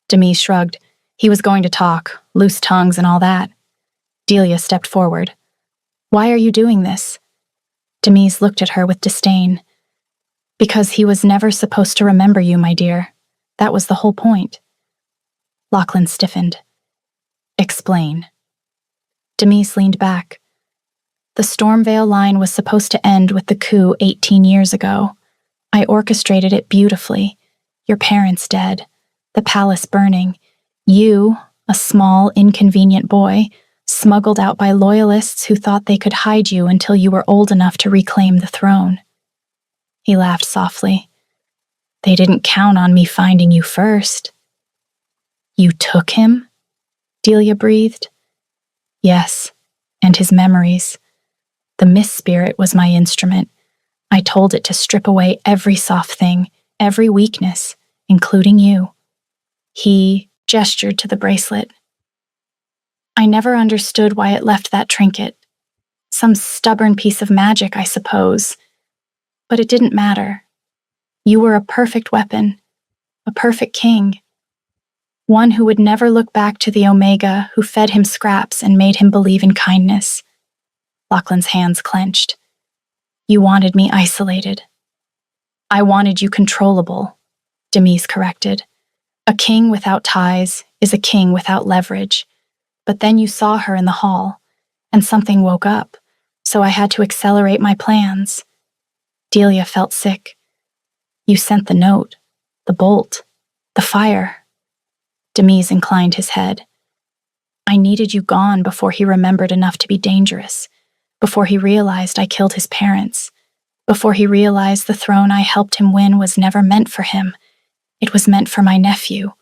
Demise shrugged. "He was going to talk, loose tongues and all that." Delia stepped forward. "Why are you doing this?" Demise looked at her with disdain. "Because he was never supposed to remember you, my dear. That was the whole point." Lachlan stiffened. "Explain." Demise leaned back. "The Stormvale line was supposed to end with the coup 18 years ago. I orchestrated it beautifully. Your parents dead, the palace burning. You, a small, inconvenient boy, smuggled out by loyalists who thought they could hide you until you were old enough to reclaim the throne." He laughed softly. "They didn't count on me finding you first." "You took him?" Delia breathed. "Yes, and his memories. The Mist Spirit was my instrument. I told it to strip away every soft thing, every weakness, including you." He gestured to the bracelet. "I never understood why it left that trinket. Some stubborn piece of magic, I suppose. But it didn't matter. You were a perfect weapon, a perfect king. One who would never look back to the Omega who fed him scraps and made him believe in kindness." Lachlan's hands clenched. "You wanted me isolated." "I wanted you controllable," Demise corrected. "A king without ties is a king without leverage. But then you saw her in the hall, and something woke up, so I had to accelerate my plans." Delia felt sick. "You sent the note, the bolt, the fire." Demise inclined his head. "I needed you gone before he remembered enough to be dangerous, before he realized I killed his parents, before he realized the throne I helped him win was never meant for him. It was meant for my nephew,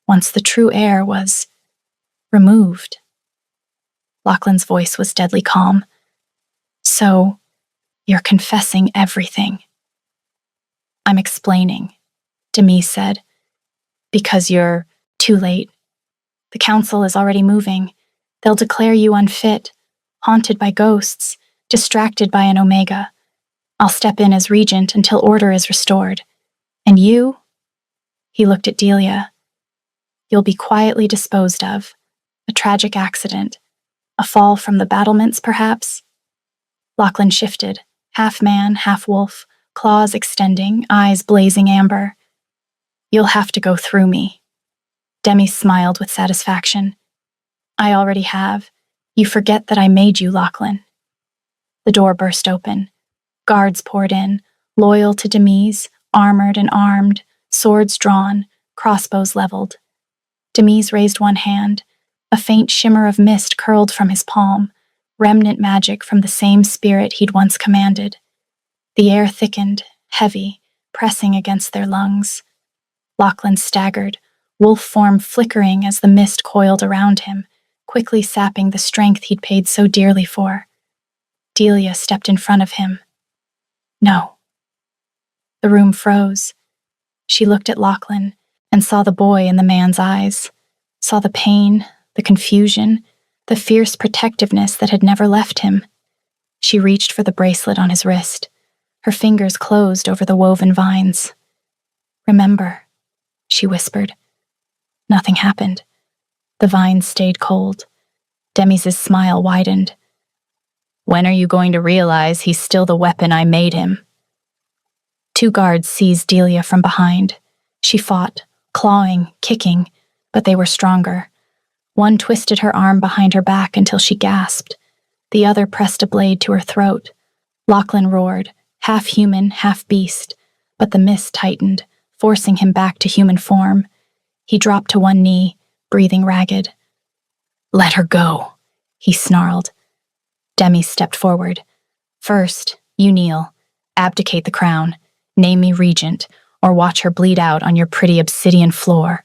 once the true heir was removed." Lachlan's voice was deadly calm. "So, you're confessing everything." "I'm explaining," Demise said. "Because you're too late. The council is already moving. They'll declare you unfit, haunted by ghosts, distracted by an Omega. I'll step in as regent until order is restored. And you?" He looked at Delia. "You'll be quietly disposed of. A tragic accident. A fall from the battlements, perhaps?" Lachlan shifted, half man, half wolf, claws extending, eyes blazing amber. "You'll have to go through me." Demise smiled with satisfaction. "I already have. You forget that I made you, Lachlan." The door burst open. Guards poured in, loyal to Demise, armored and armed, swords drawn, crossbows leveled. Demise raised one hand. A faint shimmer of mist curled from his palm. remnant magic from the same spirit he'd once commanded. The air thickened, heavy, pressing against their lungs. Lachlan staggered, wolf form flickering as the mist coiled around him, quickly sapping the strength he'd paid so dearly for. Delia stepped in front of him. No. The room froze. She looked at Lachlan and saw the boy in the man's eyes, saw the pain, the confusion, the fierce protectiveness that had never left him. She reached for the bracelet on his wrist. Her fingers closed over the woven vines. "Remember," she whispered. Nothing happened. The vines stayed cold. Demis's smile widened. "When are you going to realize he's still the weapon I made him?" 2 guards seized Delia from behind. She fought, clawing, kicking, but they were stronger. One twisted her arm behind her back until she gasped. The other pressed a blade to her throat. Lachlan roared, half human, half beast, but the mist tightened, forcing him back to human form. He dropped to one knee, breathing ragged. "Let her go," he snarled. Demis stepped forward. "First, you kneel, abdicate the crown, name me regent, or watch her bleed out on your pretty obsidian floor."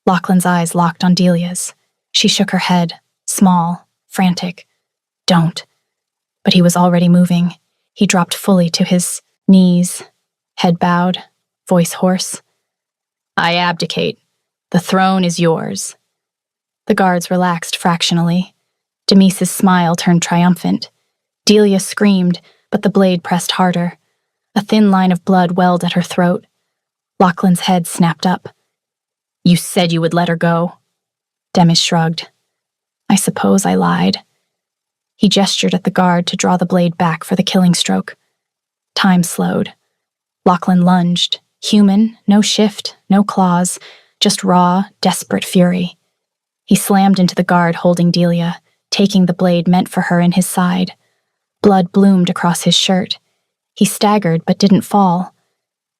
Lachlan's eyes locked on Delia's. She shook her head, small, frantic. "Don't." But he was already moving. He dropped fully to his knees, head bowed, voice hoarse. "I abdicate. The throne is yours." The guards relaxed fractionally. Demis's smile turned triumphant. Delia screamed, but the blade pressed harder. A thin line of blood welled at her throat. Lachlan's head snapped up. "You said you would let her go." Demis shrugged. "I suppose I lied." He gestured at the guard to draw the blade back for the killing stroke. Time slowed. Lachlan lunged. Human, no shift, no claws, just raw, desperate fury. He slammed into the guard holding Delia, taking the blade meant for her in his side. Blood bloomed across his shirt. He staggered but didn't fall.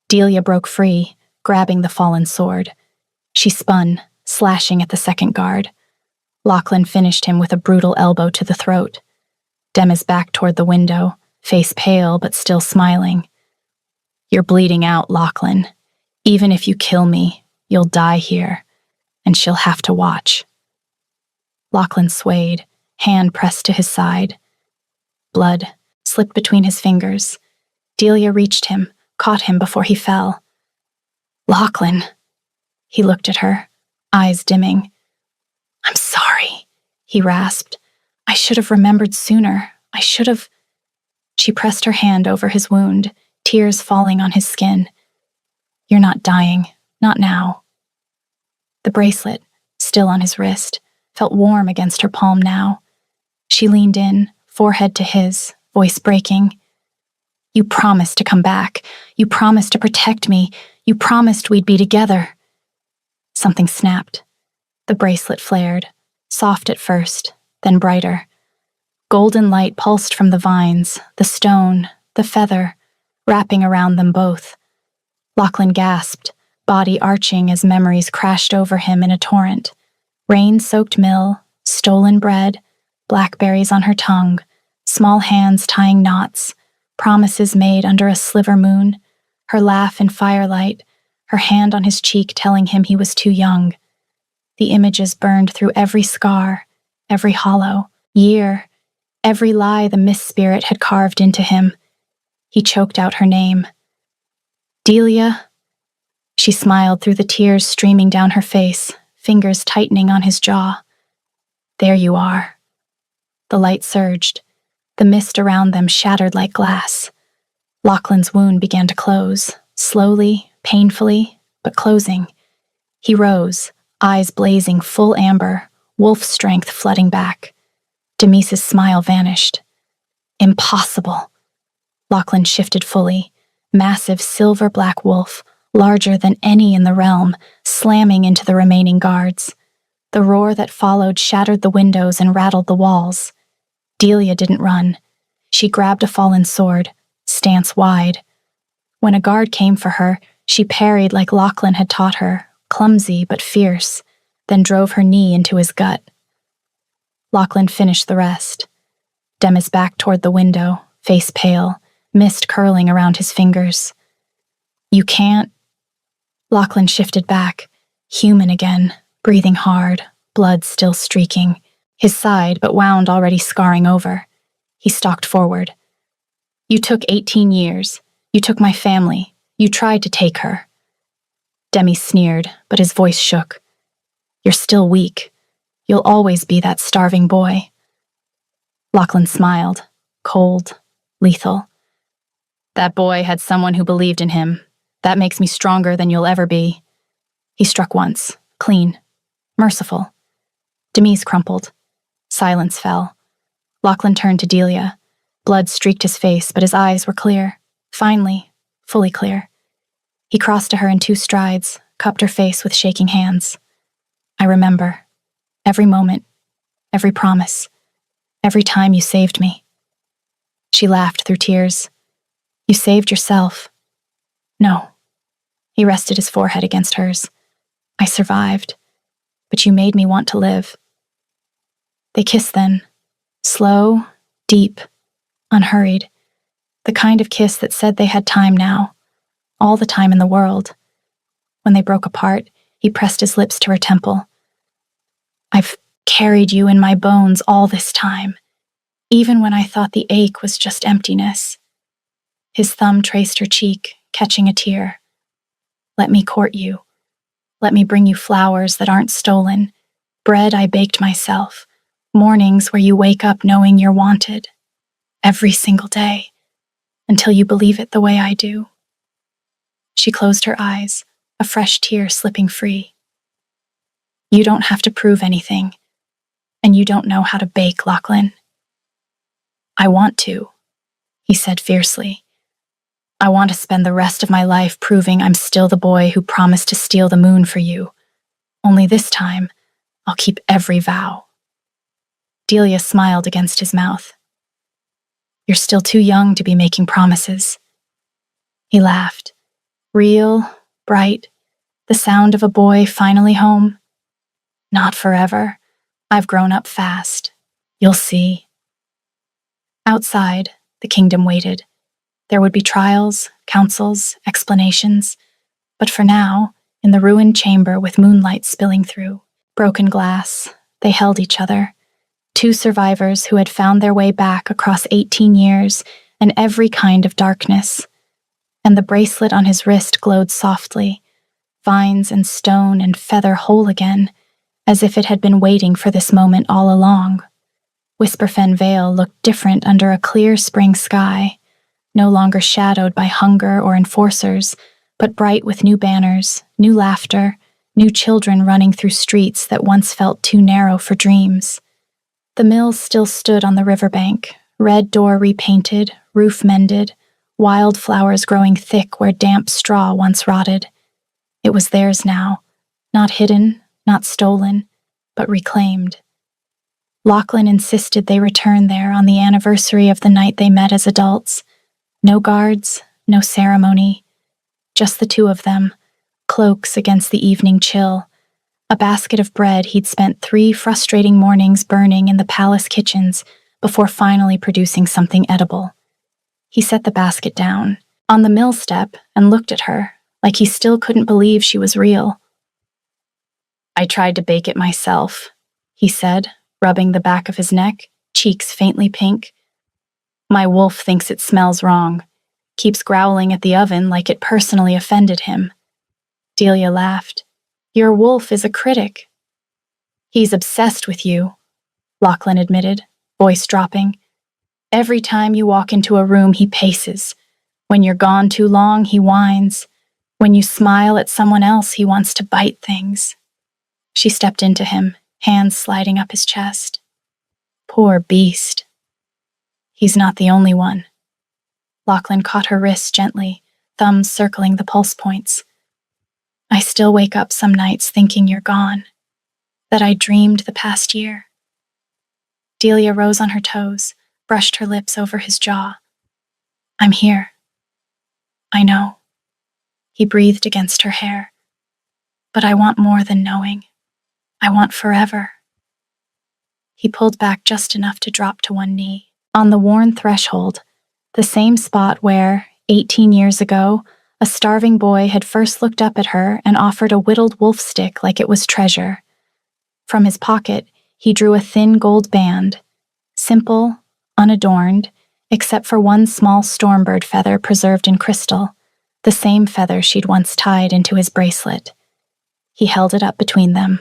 Delia broke free, grabbing the fallen sword. She spun, slashing at the second guard. Lachlan finished him with a brutal elbow to the throat. Demis backed toward the window, face pale but still smiling. "You're bleeding out, Lachlan. Even if you kill me, you'll die here, and she'll have to watch." Lachlan swayed, hand pressed to his side. Blood slipped between his fingers. Delia reached him, caught him before he fell. "Lachlan." He looked at her, eyes dimming. "I'm sorry," he rasped. "I should have remembered sooner. I should have—" She pressed her hand over his wound, tears falling on his skin. "You're not dying, not now." The bracelet, still on his wrist, felt warm against her palm now. She leaned in, forehead to his, voice breaking. "You promised to come back. You promised to protect me. You promised we'd be together." Something snapped. The bracelet flared, soft at first, then brighter. Golden light pulsed from the vines, the stone, the feather, wrapping around them both. Lachlan gasped, body arching as memories crashed over him in a torrent. Rain-soaked mill, stolen bread, blackberries on her tongue, small hands tying knots, promises made under a sliver moon, her laugh in firelight, her hand on his cheek telling him he was too young. The images burned through every scar, every hollow, year, every lie the mist spirit had carved into him. He choked out her name. "Delia?" She smiled through the tears streaming down her face, fingers tightening on his jaw. "There you are." The light surged. The mist around them shattered like glass. Lachlan's wound began to close, slowly, painfully, but closing. He rose, eyes blazing full amber, wolf strength flooding back. Demis's smile vanished. "Impossible." Lachlan shifted fully, massive silver-black wolf, larger than any in the realm, slamming into the remaining guards. The roar that followed shattered the windows and rattled the walls. Delia didn't run. She grabbed a fallen sword, stance wide. When a guard came for her, she parried like Lachlan had taught her, clumsy but fierce, then drove her knee into his gut. Lachlan finished the rest. Demis back toward the window, face pale, mist curling around his fingers. You can't. Lachlan shifted back, human again, breathing hard, blood still streaking. His side, but wound already scarring over. He stalked forward. You took 18 years. You took my family. You tried to take her. Demis sneered, but his voice shook. You're still weak. You'll always be that starving boy. Lachlan smiled, cold, lethal. That boy had someone who believed in him. That makes me stronger than you'll ever be. He struck once, clean, merciful. Demis crumpled. Silence fell. Lachlan turned to Delia. Blood streaked his face, but his eyes were clear. Finally, fully clear. He crossed to her in 2 strides, cupped her face with shaking hands. I remember. Every moment. Every promise. Every time you saved me. She laughed through tears. You saved yourself. No. He rested his forehead against hers. I survived. But you made me want to live. They kissed then. Slow, deep, unhurried. The kind of kiss that said they had time now. All the time in the world. When they broke apart, he pressed his lips to her temple. I've carried you in my bones all this time, even when I thought the ache was just emptiness. His thumb traced her cheek, catching a tear. Let me court you. Let me bring you flowers that aren't stolen, bread I baked myself, mornings where you wake up knowing you're wanted. Every single day, until you believe it the way I do. She closed her eyes, a fresh tear slipping free. You don't have to prove anything, and you don't know how to bake, Lachlan. I want to, he said fiercely. I want to spend the rest of my life proving I'm still the boy who promised to steal the moon for you. Only this time, I'll keep every vow. Delia smiled against his mouth. You're still too young to be making promises. He laughed. Real, bright, the sound of a boy finally home. Not forever. I've grown up fast. You'll see. Outside, the kingdom waited. There would be trials, councils, explanations. But for now, in the ruined chamber with moonlight spilling through, broken glass, they held each other. 2 survivors who had found their way back across 18 years and every kind of darkness. And the bracelet on his wrist glowed softly, vines and stone and feather whole again, as if it had been waiting for this moment all along. Whisperfen Vale looked different under a clear spring sky, no longer shadowed by hunger or enforcers, but bright with new banners, new laughter, new children running through streets that once felt too narrow for dreams. The mills still stood on the riverbank, red door repainted, roof mended, wildflowers growing thick where damp straw once rotted. It was theirs now, not hidden, not stolen, but reclaimed. Lachlan insisted they return there on the anniversary of the night they met as adults. No guards, no ceremony, just the 2 of them, cloaks against the evening chill, a basket of bread he'd spent 3 frustrating mornings burning in the palace kitchens before finally producing something edible. He set the basket down, on the mill step, and looked at her, like he still couldn't believe she was real. I tried to bake it myself, he said, rubbing the back of his neck, cheeks faintly pink. My wolf thinks it smells wrong, keeps growling at the oven like it personally offended him. Delia laughed. Your wolf is a critic. He's obsessed with you, Lachlan admitted, voice dropping. Every time you walk into a room, he paces. When you're gone too long, he whines. When you smile at someone else, he wants to bite things. She stepped into him, hands sliding up his chest. Poor beast. He's not the only one. Lachlan caught her wrist gently, thumbs circling the pulse points. I still wake up some nights thinking you're gone, that I dreamed the past year. Delia rose on her toes, brushed her lips over his jaw. I'm here. I know. He breathed against her hair. But I want more than knowing. I want forever. He pulled back just enough to drop to one knee. On the worn threshold, the same spot where, 18 years ago, a starving boy had first looked up at her and offered a whittled wolf stick like it was treasure. From his pocket, he drew a thin gold band, simple, unadorned, except for one small stormbird feather preserved in crystal, the same feather she'd once tied into his bracelet. He held it up between them.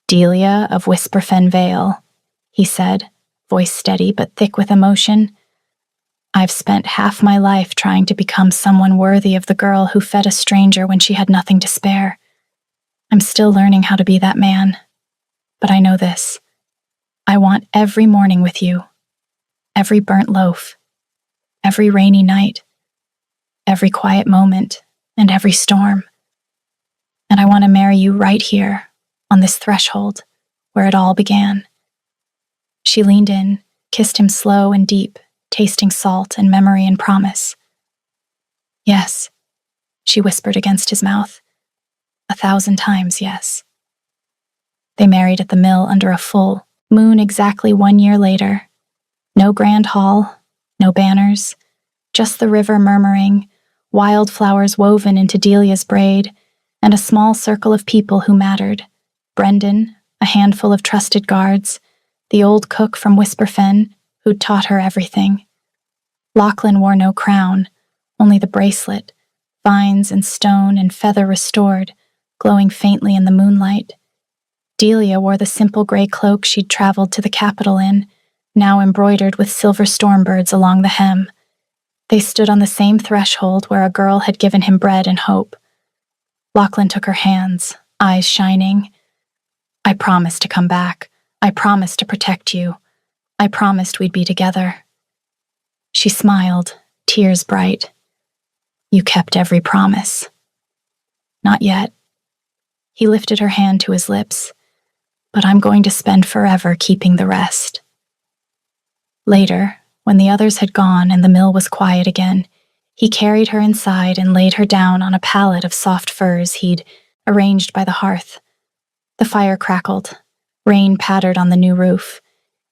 "Delia of Whisperfen Vale," he said, voice steady but thick with emotion. "I've spent half my life trying to become someone worthy of the girl who fed a stranger when she had nothing to spare. I'm still learning how to be that man. But I know this. I want every morning with you, every burnt loaf, every rainy night, every quiet moment, and every storm. And I want to marry you right here, on this threshold, where it all began." She leaned in, kissed him slow and deep, tasting salt and memory and promise. "Yes," she whispered against his mouth. 1,000 times yes. They married at the mill under a full moon exactly 1 year later. No grand hall, no banners, just the river murmuring, wildflowers woven into Delia's braid, and a small circle of people who mattered. Brendan, a handful of trusted guards, the old cook from Whisperfen, who'd taught her everything. Lachlan wore no crown, only the bracelet, vines and stone and feather restored, glowing faintly in the moonlight. Delia wore the simple gray cloak she'd traveled to the capital in, now embroidered with silver stormbirds along the hem. They stood on the same threshold where a girl had given him bread and hope. Lachlan took her hands, eyes shining. "I promised to come back. I promised to protect you. I promised we'd be together." She smiled, tears bright. "You kept every promise." "Not yet." He lifted her hand to his lips. "But I'm going to spend forever keeping the rest." Later, when the others had gone and the mill was quiet again, he carried her inside and laid her down on a pallet of soft furs he'd arranged by the hearth. The fire crackled. Rain pattered on the new roof.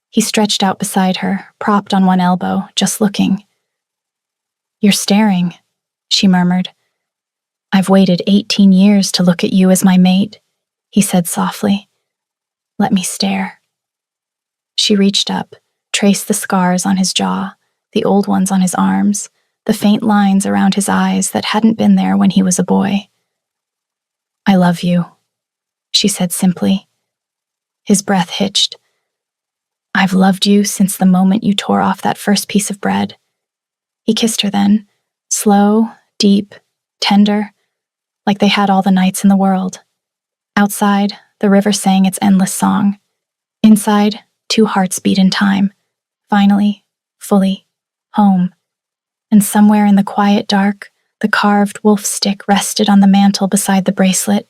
He stretched out beside her, propped on one elbow, just looking. "You're staring," she murmured. "I've waited 18 years to look at you as my mate," he said softly. "Let me stare." She reached up, traced the scars on his jaw, the old ones on his arms, the faint lines around his eyes that hadn't been there when he was a boy. "I love you," she said simply. His breath hitched. "I've loved you since the moment you tore off that first piece of bread." He kissed her then, slow, deep, tender, like they had all the nights in the world. Outside, the river sang its endless song. Inside, 2 hearts beat in time. Finally, fully, home. And somewhere in the quiet dark, the carved wolf stick rested on the mantle beside the bracelet,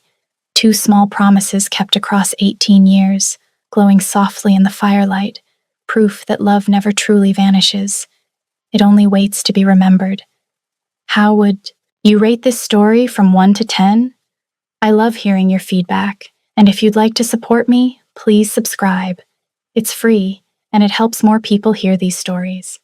2 small promises kept across 18 years, glowing softly in the firelight, proof that love never truly vanishes. It only waits to be remembered. How would you rate this story from 1 to 10? I love hearing your feedback, and if you'd like to support me, please subscribe. It's free, and it helps more people hear these stories.